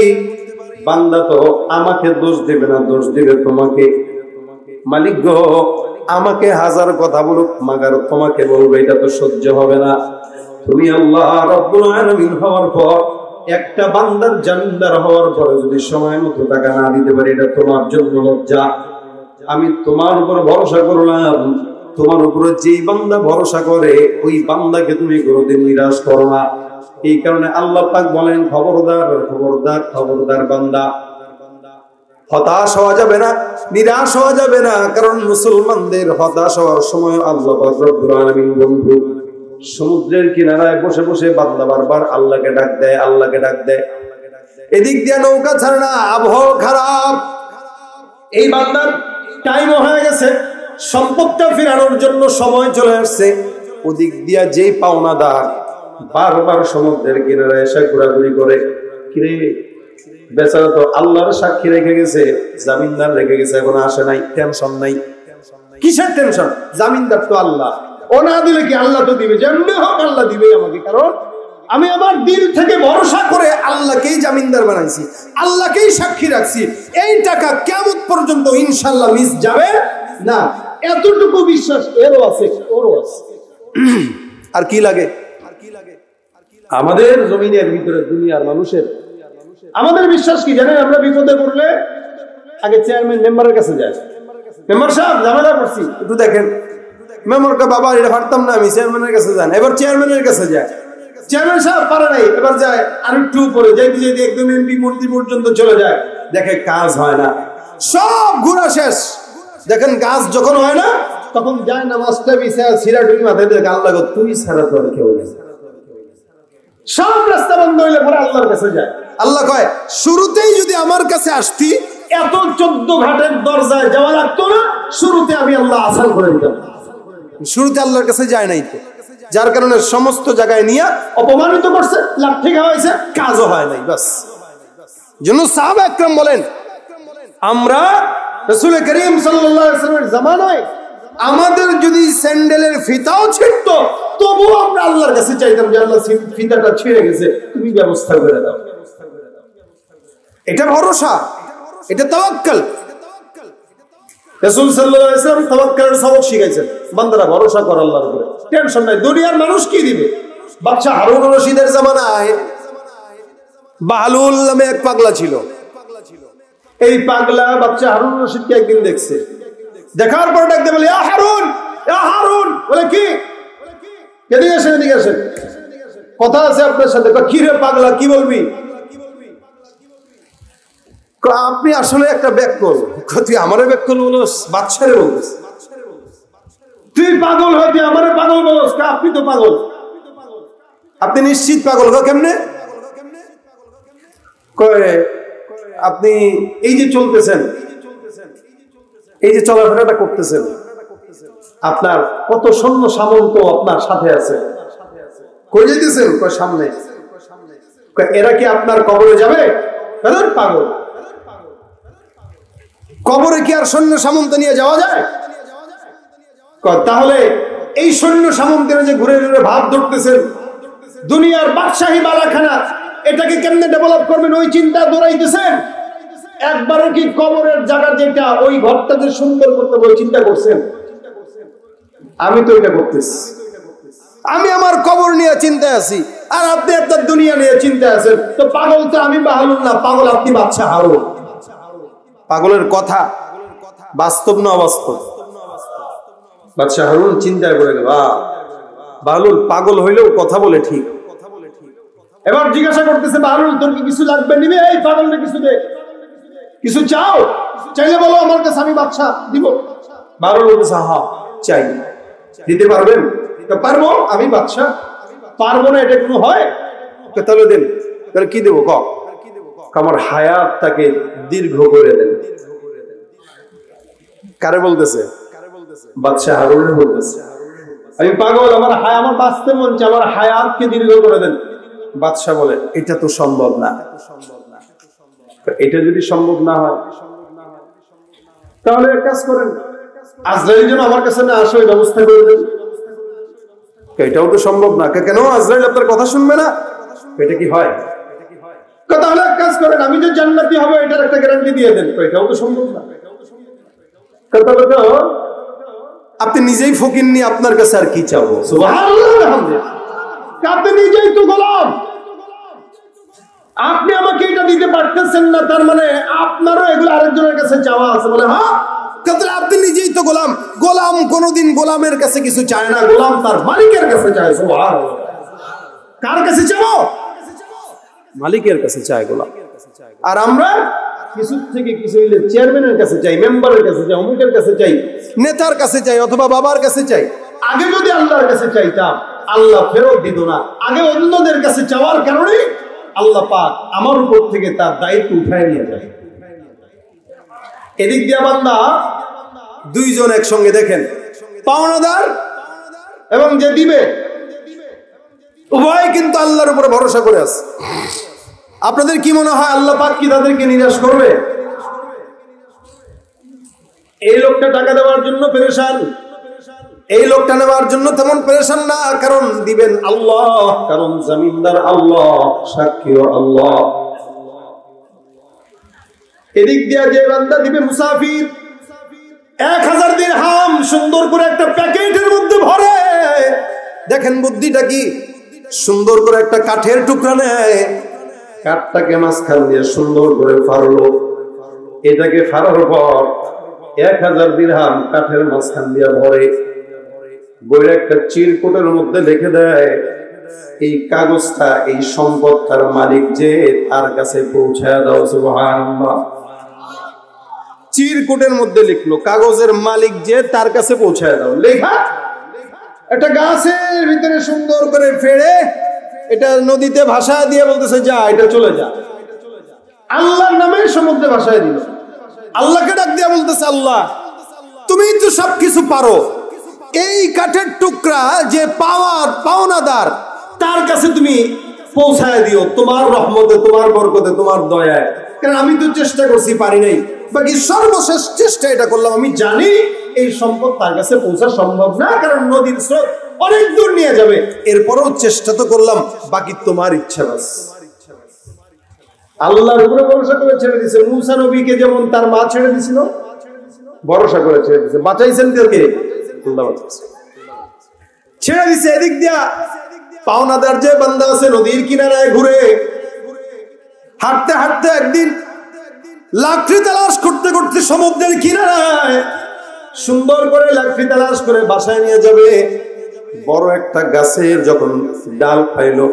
বান্দা তো আমাকে দোষ দেবে না, দোষ দেবে তোমাকে। মালিক গো, আমাকে 1000 কথা বলুক, মাগার তোমাকে বলবো, এটা তো সহ্য হবে না। তুমি আল্লাহ রাব্বুল আলামিন হওয়ার পর, একটা বান্দার জামিনদার হওয়ার পরে যদি সময় মতো টাকা না দিতে পারি, এটা তোমার জন্য লজ্জা। আমি তোমার উপর ভরসা করলাম, তোমার উপরে যেই বান্দা ভরসা করে, ওই বান্দাকে তুমি কোনোদিন নিরাশ করো না। এই কারণে আল্লাহ পাক বলেন, খবরদার খবরদার খবরদার বান্দা, হতাশ হওয়া যাবে না, নিরাশ হওয়া যাবে না। কারণ মুসলমানদের হতাশ হওয়ার সময় আল্লাহ পাক রব্বুল আলামিন বন্ধু সমুদ্রের কিনারায় বসে বসে বান্দা বারবার আল্লাহকে ডাক দেয়, আল্লাহকে ডাক দেয়। এদিক দিয়ে নৌকা ছাড়ে না, আবহাওয়া খারাপ। এই বান্দার টাইমও হয়ে গেছে, সম্পদটা ফেরানোর জন্য সময় চলে আসছে। ওদিক দিয়া যেই পাওনাদার বারবার সমুদ্রের কিনারে এসে ঘোরাঘুরি করে, কিরে বেচারা তো আল্লাহর সাক্ষী রেখে গেছে, জামিনদার রেখে গেছে, এখন আসে নাই, টেনশন নাই। কিসের টেনশন? জামিনদার তো আল্লাহ, ও না দিলে কি আল্লাহ তো দিবে, যেমনি হোক আল্লাহ দিবে আমাকে। কারণ আমি আমার দিল থেকে ভরসা করে আল্লাহকেই জামিনদার বানাইছি, আল্লাহকেই সাক্ষী রাখছি। এই টাকা কিয়ামত পর্যন্ত ইনশাআল্লাহ মিস যাবে না, এতটুকু বিশ্বাস এরও আছে, ওরও আছে। আর কি লাগে? আমাদের জমিনের ভিতরে দুনিয়ার মানুষের আমাদের বিশ্বাস কি জানেন? আমরা বিপদে পড়লে আগে চেয়ারম্যান মেম্বারের কাছে যায়, মেম্বার সাহেব ঝামেলা করছি একটু দেখেন। মেম্বারকে, বাবা এটা পারতাম না আমি, চেয়ারম্যানের কাছে যান। এবার চেয়ারম্যানের কাছে যায়, চেয়ারম্যান সাহেব পারে নাই, এবার যায় আর একটু উপরে, যাইতে যাইতে একদম এমপি মন্ত্রী পর্যন্ত চলে যায়, দেখে কাজ হয় না, সব ঘোরা শেষ। দেখেন কাজ যখন হয় না, তখন যায় নামাজটা বিছায় সিরা ডুবি মাথায় দেখে, আল্লাহ গো তুই ছাড়া তো আর কেউ নেই। সব রাস্তা বন্ধ হইলে পরে আল্লাহর কাছে যায়। আল্লাহ কয়, শুরুতেই যদি আমার কাছে আসতি, এত 14 ঘাটের দরজায় যাওয়া লাগতো না, শুরুতে আমি আল্লাহ আসান করে দিতাম। শুরুতে আল্লাহর কাছে যায় নাই তো, যার কারণে সমস্ত জায়গায় নিয়ে অপমানিত করছে, লাঠি খাওয়াইছে, কাজও হয় নাই। বাস জন্য সাহাবা একরাম বলেন, আমরা রাসূল করিম সাল্লাল্লাহু আলাইহি ওয়াসাল্লামের জামানায় আমাদের যদি স্যান্ডেলের ফিতাও ছিঁড়তো, তবুও আমরা আল্লাহর কাছে চাইতাম যে আল্লাহ ফিতাটা ছিঁড়ে গেছে, তুমি ব্যবস্থা করে দাও। এটা ভরসা, এটা তাওয়াক্কুল। রাসূল সাল্লাল্লাহু আলাইহি ওয়াসাল্লাম তাওয়াক্কুলের সবক শিখাইছেন, বান্দারা ভরসা কর আল্লাহর উপরে, টেনশন নাই। দুনিয়ার মানুষ কি দিবে? বাদশা হারুন রশিদের জামানায় বাহলুল নামে এক পাগলা ছিল। এই পাগলা বাদশা হারুন রশিদকে একদিন দেখছে, দেখার পর ডাকতে বলে, ইয়া হারুন, ইয়া হারুন। বলে কি? এদিকে আসেন, এদিকে আসেন, কথা আছে আপনার সাথে। কি রে পাগলা, কি বলবি? আপনি আসলে একটা ব্যাককল। তুই আমারে ব্যাককল বলস, বাদশারে বলস। তুই পাগল হয়, তুই আমারে পাগল বলস। আপনি তো পাগল, আপনি নিশ্চিত পাগল। কেমনে? আপনি এই যে চলতেছেন, এই যে চলাফেরাটা করতেছেন, আপনার কত সৈন্য সামন্ত আপনার সাথে আছে, কই যেতেছেন? কই সামনে। কই এরা কি আপনার কবরে যাবে? পাগল, কবরে কি আর সৈন্য সামন্ত নিয়ে যাওয়া যায়? তাহলে এই সৈন্য সামন্তের যে ঘুরে ঘুরে ভাব ধরতেছেন, দুনিয়ার বাদশাহী বালাখানা, এটাকে কেমনে ডেভেলপ করবেন ওই চিন্তা দৌড়াইতেছেন। একবারও কি কবরের জায়গা যেটা ওই ঘরটা যে সুন্দর করতে হবে চিন্তা করছেন? আমি তো এটা করতেছি। আমি আমার কবর নিয়ে চিন্তায় আছি, আর আপনি আপনার দুনিয়া নিয়ে চিন্তায় আছেন। তো পাগল তো আমি বাহালুল না, পাগল আপনি বাদশা হারুন। পাগলের কথা বাস্তব না অবাস্তব? বাদশা হারুন চিন্তায় পড়ে গেল, বাহালুল পাগল হইলেও কথা বলে ঠিক। এবার জিজ্ঞাসা করতেছে, বাহালুল তোর কি কিছু লাগবে? নিবে? এই পাগলকে কিছু দে, কিছু চাও? চাইলে বলো, আমার কাছে আমি বাদশা দিব। বাহালুল বলতেছে, হ্যাঁ চাই। দিতে পারবেন? পারবো, আমি বাদশা। পারবো না এটা কোনো হয়? তাহলে দেন। তাহলে কি দেবো? আমার হায়াতটাকে দীর্ঘ করে দেন। কারে বলতেছে? বাদশা হারুনের বলতেছে, আমি পাগল, আমার বাঁচতে মন চায়, আমার হায়াতকে দীর্ঘ করে দেন। বাদশা বলে, এটা তো সম্ভব না। এটা যদি সম্ভব না হয় তাহলে এক কাজ করেন, আজরাইল যেন আমার কাছে না আসে, ওই ব্যবস্থা করে দেন। এটাও তো সম্ভব না। কেন? আজরাইল আপনার কথা শুনবে না? এটা কি হয়? তাহলে এক কাজ করেন, আমি যে জান্নাতি হব এটার একটা গ্যারান্টি দিয়ে দেন। এটাও তো সম্ভব না। তাহলে তো আপনি নিজেই ফকির নিয়ে আপনার কাছে আর কি চাবো? সুবহানাল্লাহ। আপনি নিজেই তো গোলাম, আপনি আমাকে এটা দিতে পারতেছেন না, তার মানে আপনারও এগুলো আরেকজনের কাছে চাওয়া আছে। বলে হ্যাঁ, আপনি নিজেই তো গোলাম। গোলাম কোনোদিন গোলামের কাছে কিছু চায় না, গোলাম তার মালিকের কাছে চায়। সুবহানাল্লাহ। কার কাছে চাও? মালিকের কাছে চায় গোলাম। আর আমরা কিছু থেকে কিছু হইলে চেয়ারম্যানের কাছে চাই, মেম্বারের কাছে চাই, অমুকের কাছে চাই, নেতার কাছে চাই, অথবা বাবার কাছে চাই। আগে যদি আল্লাহর কাছে চাইতাম, আল্লাহ ফেরত দিত না। আগে অন্যদের কাছে চাওয়ার কারণে আল্লাহ পাক আমার উপর থেকে তার দায়িত্ব উঠায় নিয়ে যায়। এদিক দিয়ে বান্দা দুইজন একসঙ্গে, দেখেন, পাওনাদার এবং যে দিবে, উভয় কিন্তু আল্লাহর উপরে ভরসা করে আছে। আপনাদের কি মনে হয় আল্লাহ পাক কি তাদেরকে নিরাশ করবে? এই লোকটা টাকা দেওয়ার জন্য পেরেশান, এই লোকটা নেওয়ার জন্য তেমন পেরেশান না, কারণ দিবেন আল্লাহ, কারণ জমিনদার আল্লাহ, সাক্ষীও আল্লাহ। এদিক দিয়ে যে বান্দা দিবে মুসাফির, 1000 দিরহাম সুন্দর করে একটা প্যাকেটের মধ্যে ভরে, দেখেন বুদ্ধিটা কি, সুন্দর করে একটা কাঠের টুকরা নেয়, কাঠটাকে মাঝখান দিয়ে সুন্দর করে ফাড়লো, এটাকে ফাড়ার পর 1000 দিরহাম কাঠের মাঝখান দিয়ে ভরে, বইয়ের একটা চিরকুটের মধ্যে লিখে দেয়, এই কাগজটা, এই সম্পদটার মালিক যে, তার কাছে পৌঁছায় দাও। সুবহানাল্লাহ। চিরকুটের মধ্যে লিখলো, কাগজের মালিক যে, তার কাছে পৌঁছায় দাও। লেখা একটা গাছের ভিতরে সুন্দর করে ফেড়ে এটা নদীতে ভাসায় দিয়ে বলতেছে, যা, এটা চলে যা। আল্লাহর নামে সমুদ্রে ভাসায় দিল। আল্লাহকে ডাক দিয়া বলতেছে, আল্লাহ তুমি তো সবকিছু পারো, এই কাঠের টুকরা যে পাওনাদার, তার কাছে তুমি পৌঁছায় দিও, তোমার রহমতে, তোমার বরকতে, তোমার দয়ায়। কারণ আমি তো চেষ্টা করছি, পারি নাই, বাকি সর্বশেষ চেষ্টা এটা করলাম। আমি জানি এই সম্পদ তার কাছে পৌঁছা সম্ভব না, কারণ নদীর স্রোত অনেক দূর নিয়ে যাবে, এরপরও চেষ্টা তো করলাম, বাকি তোমার ইচ্ছা। বাস আল্লাহর উপরে ভরসা করে ছেড়ে দিয়েছে। মুসা নবীকে যেমন তার মা ছেড়ে দিছিল, ভরসা করে ছেড়ে দিয়েছে। বাঁচাইছেন কে? আল্লাহ বাঁচাইছে, ছেড়ে দিছে। এদিক দিয়া পাওনাদার যে বান্দা আছে, নদীর কিনারায় ঘুরে হাঁটতে হাঁটতে একদিন লাকড়ি তালাশ করতে করতে সমুদ্রের কিনারায় সুন্দর করে লাকড়ি তালাশ করে বাসায় নিয়ে যাবে। বড় একটা গাছের যখন ডাল পাইলো,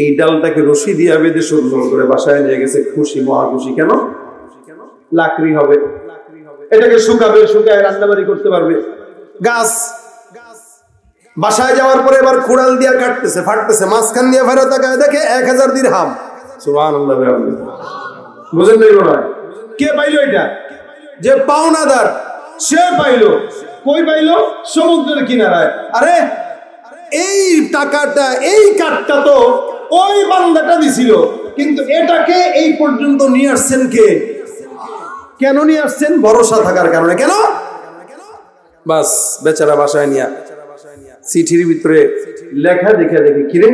এই ডালটাকে রশি দিয়ে বেঁধে সুন্দর করে বাসায় নিয়ে গেছে। খুশি, মহা খুশি। কেন? লাকড়ি হবে, এটাকে শুকাবে, শুকায় রান্নাবাড়ি করতে পারবে। গাছ বাসায় যাওয়ার পরে এবার কুড়াল দিয়ে কাটতেছে, ফাটতেছে, মাঝখান দিয়ে ফেরত তাকায় দেখে 1000 দিরহাম। সুবহানাল্লাহ। বুঝেন নাই মনে হয়? কে পাইলো এটা? যে পাওনাদার, সে পাইলো। কই পাইলো? সমুদ্রের কিনারায়। আরে এই টাকাটা, এই কার্ডটা তো ওই বান্দাটা দিছিল, কিন্তু এটাকে এই পর্যন্ত নিয়ে আসছেন কে? কেন নিয়ে আসছেন? ভরসা থাকার কারণে। কেন? বাস বেচারা বাসায় নিয়ে চিঠির ভিতরে লেখা দেখে দেখে, কিরে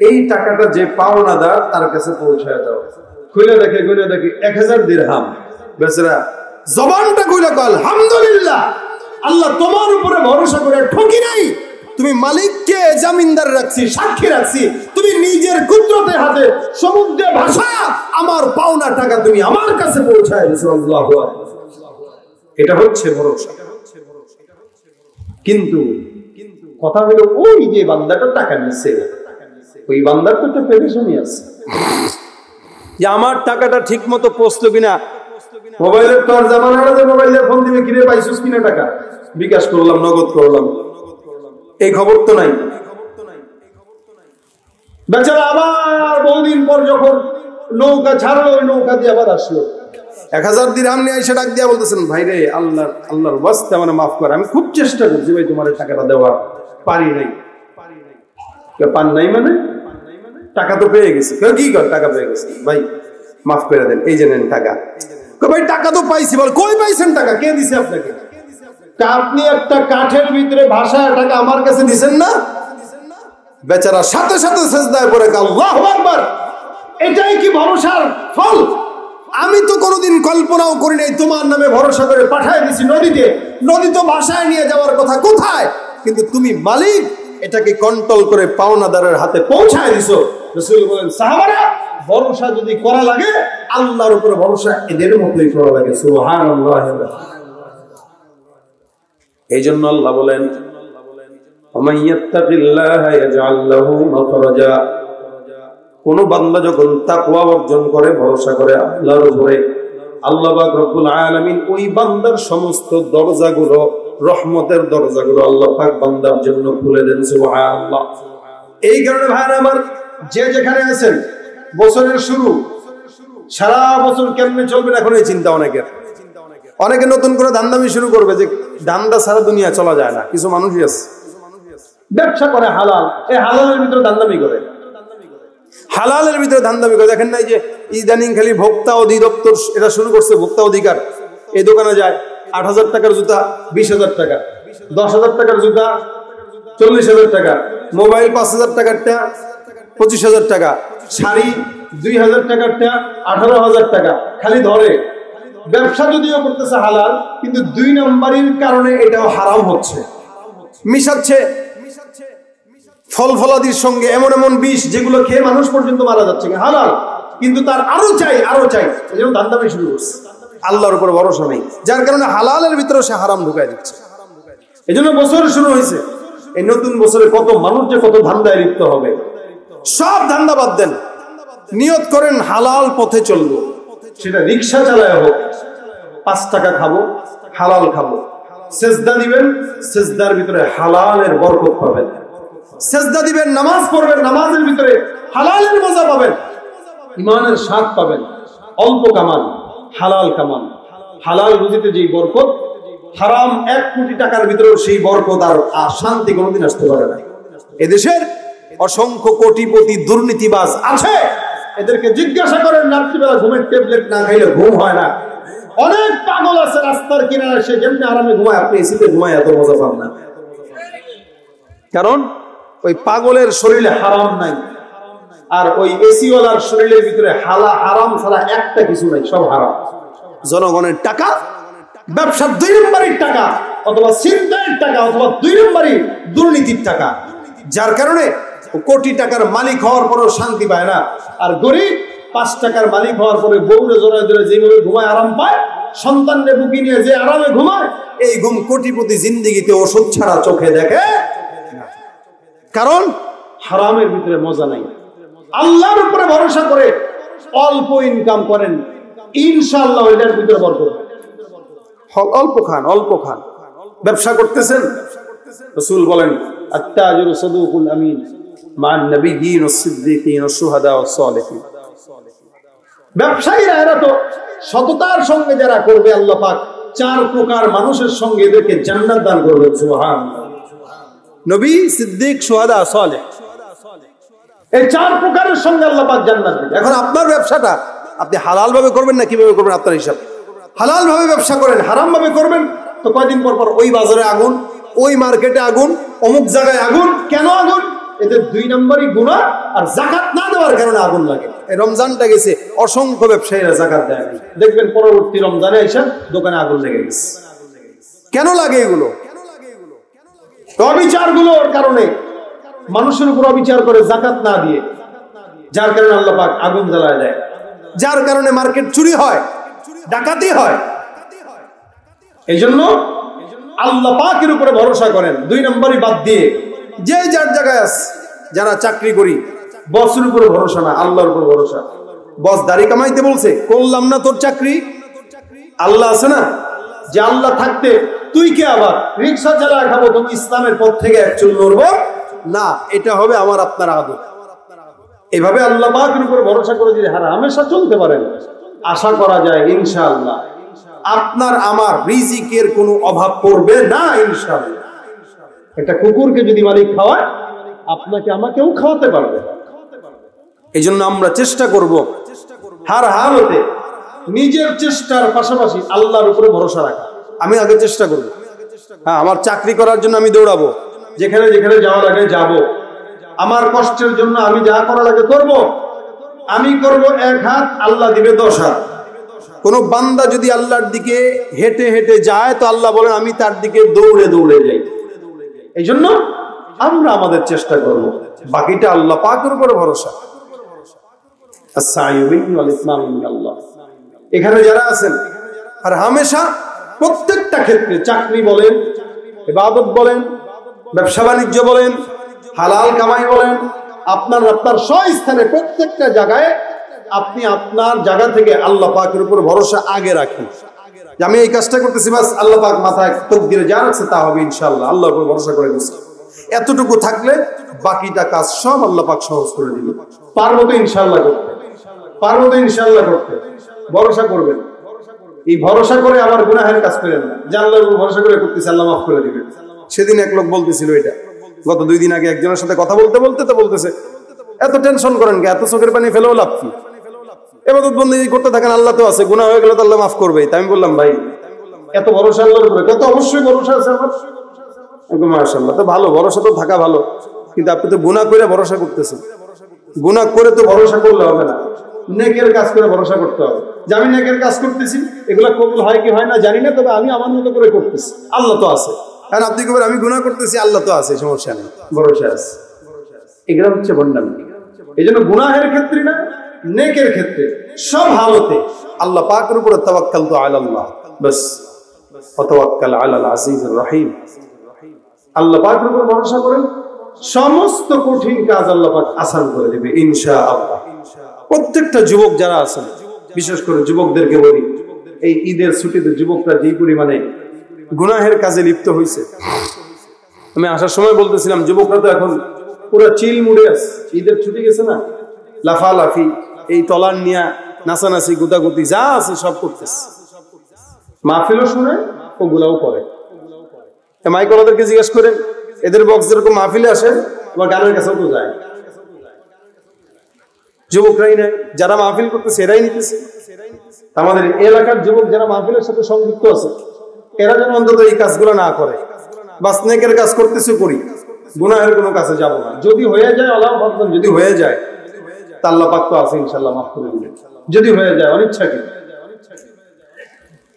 এই টাকাটা যে পাওনাদার তার কাছে পৌঁছায় দাও। খুলে দেখে 1000 দিরহাম। বেচারা জবানটা খুলে কয় আলহামদুলিল্লাহ, আল্লাহ তোমার উপরে ভরসা করে ঠকি নাই। তুমি মালিককে জামিনদার রাখছি, সাক্ষী রাখছি, তুমি নিজের কুদরতের হাতে সমুদ্রে ভাসায়া আমার পাওনা টাকা তুমি আমার কাছে পৌঁছায় দিয়েছো। আল্লাহু আকবার। এটা হচ্ছে ভরসা। কিন্তু কথা হলো, ওই যে বান্দাটা টাকা নিচ্ছে, ওই বান্দার তো একটা পেরেশানি আছে যে আমার টাকাটা ঠিক মতো পৌঁছলো কিনা। মোবাইলের তো আর জামানা না যে মোবাইলে ফোন দিবে, কিনে পাইছিস কিনা টাকা, বিকাশ করলাম, নগদ করলাম, এই খবর তো নাই। বেচারা আবার বহুদিন পর যখন নৌকা ছাড়লো, ওই নৌকা দিয়ে আবার আসলো, 1000 দিরহাম নিয়ে এসে ডাক দিয়া বলতেছেন, ভাই রে, আল্লাহর ওয়াস্তে আমারে মাফ কর, আমি খুব চেষ্টা করছি ভাই তোমার টাকাটা দেওয়ার, পারি নাই। পান নাই মানে টাকা তো পেয়ে গেছি। কি কর, টাকা পেয়ে গেছি ভাই, মাফ করে দেন, এই যে নেন টাকা। ভাই টাকা তো পাইছি। বল কই পাইছেন টাকা? কে দিছে আপনাকে? আপনি একটা কাঠের ভিতরে ভাষায় টাকা আমার কাছে দিছেন না? বেচারা সাথে সাথে সিজদায় পড়ে আল্লাহু আকবার। এটাই কি ভরসার ফল? আমি তো কোনোদিন কল্পনাও করি নাই তোমার নামে ভরসা করে পাঠায় দিছি নদীতে। নদী তো ভাষায় নিয়ে যাওয়ার কথা, কোথায়? কিন্তু তুমি মালিক এটাকে কন্ট্রোল করে পাওনাদারের হাতে পৌঁছায় দিছো। রাসূল বলেন, সাহাবারা, ভরসা যদি করা লাগে আল্লাহর উপরে ভরসা এদের মতই করা লাগে। সুবহানাল্লাহ। এই জন্য আল্লাহ বলেন, ওমান ইয়াত্তাকিল্লাহা ইয়াজআল লাহু মাখরাজা। কোন বান্দা যখন তাকওয়া অর্জন করে, ভরসা করে আল্লাহর উপরে, আল্লাহ পাক রব্বুল আলামিন ওই বান্দার সমস্ত দরজাগুলো, রহমতের দরজাগুলো আল্লাহ পাক বান্দার জন্য খুলে দেন। সুবহানাল্লাহ। এই কারণে ভাইরা আমার, যে যেখানে আছেন, বছরের শুরু, সারা বছর কেমনে চলবেন এখন এই চিন্তা অনেকের। অনেকে নতুন করে ধান্দামি শুরু করবে যে ধান্দা সারা দুনিয়া চলা যায় না। কিছু মানুষই আছে ব্যবসা করে হালাল, এই হালালের ভিতরে ধান্দামি করে, হালালের ভিতরে ধান্দামি করে। দেখেন নাই যে ইদানিং খালি ভোক্তা অধিদপ্তর এটা শুরু করছে, ভোক্তা অধিকার। এই দোকানে যায় 8000 টাকার জুতা 20,000 টাকা, 10,000 টাকার জুতা 40,000 টাকা, মোবাইল 5,000 টাকারটা 25,000 টাকা, শাড়ি 2,000 টাকারটা 18,000 টাকা, খালি ধরে। ব্যবসা যদিও করতেছে হালাল, কিন্তু 2 নম্বরের কারণে এটাও হারাম হচ্ছে। মিশাচ্ছে ফল ফলাদির সঙ্গে এমন এমন বিষ যেগুলো খেয়ে মানুষ পর্যন্ত মারা যাচ্ছে। হালাল, কিন্তু তার আরো চাই, আরো চাই, এই জন্য দান্দামি শুরু করছে। আল্লাহর উপর ভরসা নেই, যার কারণে হালালের ভিতরে সে হারাম ঢুকাই দিচ্ছে। এই জন্য বছর শুরু হয়েছে, এই নতুন বছরে কত মানুষ যে কত ধান্দায় লিপ্ত হবে। সব ধান্দা বাদ দেন, নিয়ত করেন হালাল পথে চলবো। সেটা রিক্সা চালায় হোক, 5 টাকা খাবো, হালাল খাবো। সেজদা দিবেন, সেজদার ভিতরে হালালের বরকত পাবেন। সেজদা দিবেন, নামাজ পড়বেন, নামাজের ভিতরে হালালের মজা পাবেন, ইমানের স্বাদ পাবেন। অল্প কামান, হালাল কামান। হালাল রুজিতে যেই বরকত, হারাম 1 কোটি টাকার ভিতরেও সেই বরকত আর শান্তি কোনোদিন আসতে পারে না। এদেশের অসংখ্য কোটিপতি দুর্নীতিবাজ আছে, এদেরকে জিজ্ঞাসা করেন রাত্রিবেলা ঘুমের ট্যাবলেট না খাইলে ঘুম হয় না। অনেক পাগল আছে রাস্তার কিনারে, সে যেমনি আরামে ঘুমায়, আপনি এসিতে ঘুমায় এত মজা পান না। কারণ ওই পাগলের শরীরে হারাম নাই, আর ওই এসিওয়ালার শরীরের ভিতরে হারাম ছাড়া একটা কিছু নাই, সব হারাম। জনগণের টাকা, ব্যবসার 2 নম্বরের টাকা, অথবা ছিনতাইয়ের টাকা, অথবা 2 নম্বরের দুর্নীতির টাকা, যার কারণে কোটি টাকার মালিক হওয়ার পরেও শান্তি পায় না। আর গরিব 5 টাকার মালিক হওয়ার পরে বউরে জড়ায় ধরে যেভাবে ঘুমায় আরাম পায়, সন্তানরে বুকি নিয়ে যে আরামে ঘুমায়, এই ঘুম কোটিপতি জিন্দেগিতে ওষুধ ছাড়া চোখে দেখে। কারণ হারামের ভিতরে মজা নাই। আল্লাহর উপরে ভরসা করে অল্প ইনকাম করেন, ইনশাআল্লাহ এটার ভিতরে বরকত। অল্প খান, অল্প খান। ব্যবসা করতেছেন, রাসূল বলেন, আত-তাজিরু সাদুকুল আমিন মান নাবিয়্যিন ওয়াস-সিদ্দীকিন ওয়াস-শুহাদা ওয়াস-সালিহিন। ব্যবসায়ীরা এরা তো সততার সঙ্গে যারা করবে, আল্লাহ পাক 4 প্রকার মানুষের সঙ্গে এদেরকে জান্নাত দান করবেন। সুবহানাল্লাহ। নবী, সিদ্দিক, শুহাদা, সালেহ, এই 4 প্রকারের সঙ্গে আল্লাহ পাক জান্নাত দিবেন। এখন আপনার ব্যবসাটা আপনি হালাল ভাবে করবেন না কিভাবে করবেন আপনার হিসাব। হালাল ভাবে ব্যবসা করেন, হারাম ভাবে করবেন তো কয়দিন পর পর ওই বাজারে আগুন, ওই মার্কেটে আগুন, অমুক জায়গায় আগুন। কেন আগুন? এদের 2 নম্বরই গুনাহ, আর যাকাত না দেওয়ার কারণে আগুন লাগে। এই রমজানটা গেছে, অসংখ্য ব্যবসায়ীরা যাকাত দেয় না, দেখবেন পরবর্তী রমজানে এসে দোকানে আগুন লেগে গেছে। কেন লাগে এগুলো? অবিচারগুলোর কারণে, মানুষের উপর অবিচার করে যাকাত না দিয়ে, যার কারণে আল্লাহ পাক আগুন জ্বালায় দেয়, যার কারণে মার্কেট চুরি হয়, ডাকাতি হয়। এই জন্য আল্লাহ পাকের উপরে ভরসা করেন, 2 নম্বরই বাদ দিয়ে যে যার জায়গায় আছে। যারা চাকরি করি, বসের উপরে ভরসা না, আল্লাহর উপর ভরসা। বস দাড়ি কামাইতে বলছে, করলাম না তোর চাকরি, আল্লাহ আছে না, যে আল্লাহ থাকতে তুই কে আবার রিক্সা চালায় খাবো, তুমি ইসলামের পথ থেকে এক চুল নড়বো না, এটা হবে আমার আপনার আদত। এভাবে আল্লাহ পাকের উপর ভরসা করে যদি হামেশা চলতে পারেন, আশা করা যায় ইনশাআল্লাহ আপনার আমার রিজিকের কোনো অভাব পড়বে না ইনশাআল্লাহ। একটা কুকুরকে যদি মালিক খাওয়ায়, আপনাকে আমাকেও খাওয়াতে পারবে। এই জন্য আমরা চেষ্টা করব হার হালতে নিজের চেষ্টার পাশাপাশি আল্লাহর উপরে ভরসা রাখা। আমি আগে চেষ্টা করব, হ্যাঁ, আমার চাকরি করার জন্য আমি দৌড়াবো, যেখানে যেখানে যাওয়া লাগে যাব, আমার কষ্টের জন্য আমি যা করা লাগে করব। আমি করব 1 হাত, আল্লাহ দিবে 10 হাত। কোন বান্দা যদি আল্লাহর দিকে হেঁটে হেঁটে যায় তো আল্লাহ বলেন আমি তার দিকে দৌড়ে দৌড়ে যাই। এই জন্য আমরা আমাদের চেষ্টা করব, বাকিটা আল্লাহ পাকের উপরে ভরসা। এখানে যারা আছেন আর হামেশা প্রত্যেকটা ক্ষেত্রে, চাকরি বলেন, ইবাদত বলেন, ব্যবসা বাণিজ্য বলেন, হালাল কামাই বলেন, আপনার স্থানে প্রত্যেকটা জায়গায় আপনি আপনার জায়গা থেকে আল্লাহ পাকের উপর ভরসা আগে রাখেন, যে আমি এই কাজটা করতেছি, বাস আল্লাহ পাক মাথায় তকদিরে যা রাখছে তা হবে ইনশাআল্লাহ, আল্লাহর উপর ভরসা করে দিচ্ছি। এতটুকু থাকলে বাকিটা কাজ সব আল্লাহ পাক সহজ করে দিবে। পারবো তো ইনশাআল্লাহ করতে, পারবো তো ইনশাআল্লাহ করতে, ভরসা করবেন। এই ভরসা করে আমার গুনাহের কাজ করেন না, যে আল্লাহর উপর ভরসা করে করতেছি আল্লাহ মাফ করে দিবেন। সেদিন এক লোক বলতেছিল, এটা গত 2 দিন আগে একজনের সাথে কথা বলতে বলতে তো বলতেছে, এত টেনশন করেন কে, এত চোখের পানি ফেলেও লাভ কি, ইবাদত বন্দেগী করতে থাকেন, আল্লাহ তো আছে, গুনাহ হয়ে গেলে তো আল্লাহ মাফ করবেই। তাই আমি বললাম, ভাই এত ভরসা আল্লাহর উপরে, কত অবশ্যই ভরসা আছে আমার। মাশাআল্লাহ, তো ভালো, ভরসা তো থাকা ভালো, কিন্তু আপনি তো গুনাহ করে ভরসা করতেছেন। গুনাহ করে তো ভরসা করলে হবে না, নেকের কাজ করে ভরসা করতে হবে। যে আমি নেকের কাজ করতেছি, এগুলা কবুল হয় কি হয় না জানি না, তবে আমি আমার মতো করে করতেছি, আল্লাহ তো আছে। কারণ আপনি কবেন আমি গুনাহ করতেছি, আল্লাহ তো আছে, সমস্যা নেই, ভরসা আছে। এগুলো হচ্ছে ভণ্ডামি। এই জন্য গুনাহের ক্ষেত্রে না, নেকের ক্ষেত্রে, সব হালতে আল্লাহ পাকের উপরে তাওয়াক্কালতু আলাল্লাহ, বাস ওয়াতাওয়াক্কাল আলাল আজিজুর রহিম। আল্লাহ পাকের উপর ভরসা করেন, সমস্ত কঠিন কাজ আল্লাহ পাক আসান করে দিবে ইনশাআল্লাহ। প্রত্যেকটা যুবক যারা আছেন, বিশেষ করে যুবকদেরকে বলি, এই ঈদের ছুটিতে যুবকরা যেই পরিমাণে গুনাহের কাজে লিপ্ত হয়েছে, আমি আসার সময় বলতেছিলাম, যুবকরা তো এখন পুরো চিল মুডে আছে, ঈদের ছুটি গেছে না, লাফালাফি, এই তলার নিয়া নাচানাচি, গুতাগুতি যা আছে সব করতেছে। মাহফিলও শুনে, ওগুলাও করে। মাইকওয়ালাদেরকে জিজ্ঞেস করেন, এদের বক্স যেরকম মাহফিলে আসে, তোমার গানের কাছেও তো যায়। যুবকরাই নাই, যারা মাহফিল করতেছে এরাই নিতেছে। আমাদের এলাকার যুবক যারা মাহফিলের সাথে সংযুক্ত আছে, এরা যেন অন্তত এই কাজগুলো না করে। বাস নেকের কাজ করতেছে, করি, গুনাহের কোনো কাছে যাব না। যদি হয়ে যায় আল্লাহ ভাবতাম, যদি হয়ে যায় তা আল্লাহ পাক তো আছে ইনশাআল্লাহ মাফ করে দিবেন। যদি হয়ে যায় অনিচ্ছাকৃত,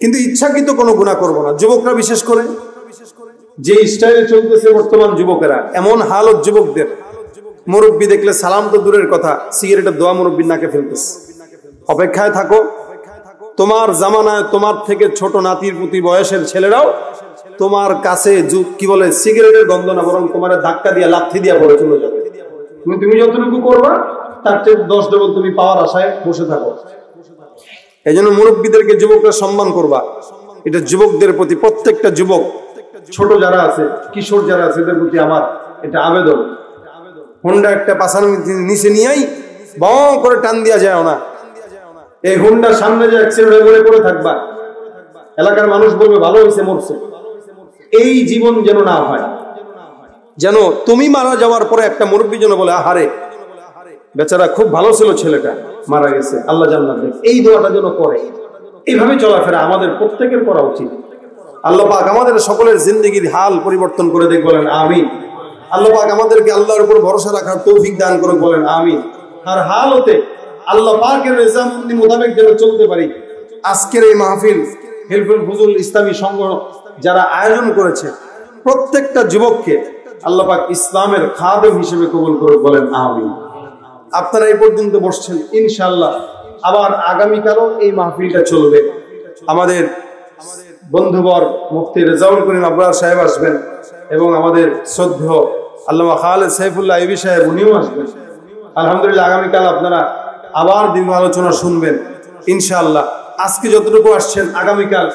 কিন্তু ইচ্ছাকৃত কোনো গুনাহ করব না। যুবকরা বিশেষ করে যে স্টাইলে চলতেছে বর্তমান যুবকেরা, এমন হালত যুবকদের, মুরব্বী দেখলে সালাম তো দূরের কথা, সিগারেটের দোয়া মুরব্বীর নাকে ফেলতেছে। অপেক্ষায় থাকো, তোমার জামানায় তোমার থেকে ছোট নাতির পুতি বয়সের ছেলেরাও তোমার কাছে কি বলে সিগারেটের গন্ধ না, বরং তোমার ধাক্কা দিয়া লাথি দিয়া পড়ে চলে যাবে। তুমি যতটুকু করবা তার চেয়ে 10 ডবল তুমি পাওয়ার আশায় বসে থাকো। এই জন্য মুরব্বীদেরকে যুবকরা সম্মান করবা, এটা যুবকদের প্রতি, প্রত্যেকটা যুবক, ছোট যারা আছে, কিশোর যারা আছে, এদের প্রতি আমার এটা আবেদন। হোন্ডা একটা পাছার নিচে নিয়েই বং করে টান দিয়া যায় না, এই হোন্ডার সামনে যে অ্যাক্সিডেন্ট হয়ে পড়ে থাকবা, এলাকার মানুষ বলবে ভালো হয়েছে মরছে। এই জীবন যেন না হয়। যেন তুমি মারা যাওয়ার পরে একটা মুরব্বী যেন বলে, আহারে বেচারা খুব ভালো ছিল, ছেলেটা মারা গেছে, আল্লাহ জান্নাত দেন, এই দোয়াটা যেন করে। এইভাবে চলাফেরা আমাদের প্রত্যেকের করা উচিত। আল্লাহ পাক আমাদের সকলের জিন্দগির হাল পরিবর্তন করে দেখ, বলেন আমিন। আল্লাহ পাক আমাদেরকে আল্লাহর উপর ভরসা রাখার তৌফিক দান করে, বলেন আমিন। আর হালতে আল্লাহ পাকের রেজামন্দি মোতাবেক যেন চলতে পারি। আজকের এই মাহফিল হিলফুল ফুজুল ইসলামী সংঘ যারা আয়োজন করেছে, প্রত্যেকটা যুবককে আল্লাহ পাক ইসলামের খাদেম হিসেবে কবুল করে, বলেন আমিন। আপনারা এই পর্যন্ত বসছেন, ইনশাআল্লাহ আবার আগামীকালও এই মাহফিলটা চলবে। আমাদের বন্ধুবর মুফতি রেজাউল করিম আবরার সাহেব আসবেন এবং আমাদের শ্রদ্ধেয় আল্লামা খালেদ সাইফুল্লাহ আইবি সাহেব উনিও আসবেন। আলহামদুলিল্লাহ আগামীকাল আপনারা আবার দীর্ঘ আলোচনা শুনবেন ইনশাআল্লাহ। আজকে যতটুকু আসছেন, আগামীকাল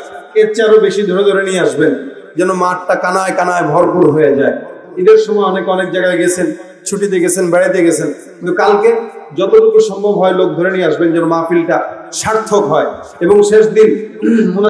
এর চেয়ে আরো বেশি ধরে ধরে নিয়ে আসবেন, যেন মাঠটা কানায় কানায় ভরপুর হয়ে যায়। ঈদের সময় অনেক জায়গায় গেছেন, ছুটিতে গেছেন, বেড়াইতে গেছেন, কিন্তু কালকে যতটুকু সম্ভব হয় লোক ধরে নিয়ে আসবেন, যেন মাহফিলটা সার্থক হয় এবং শেষ দিন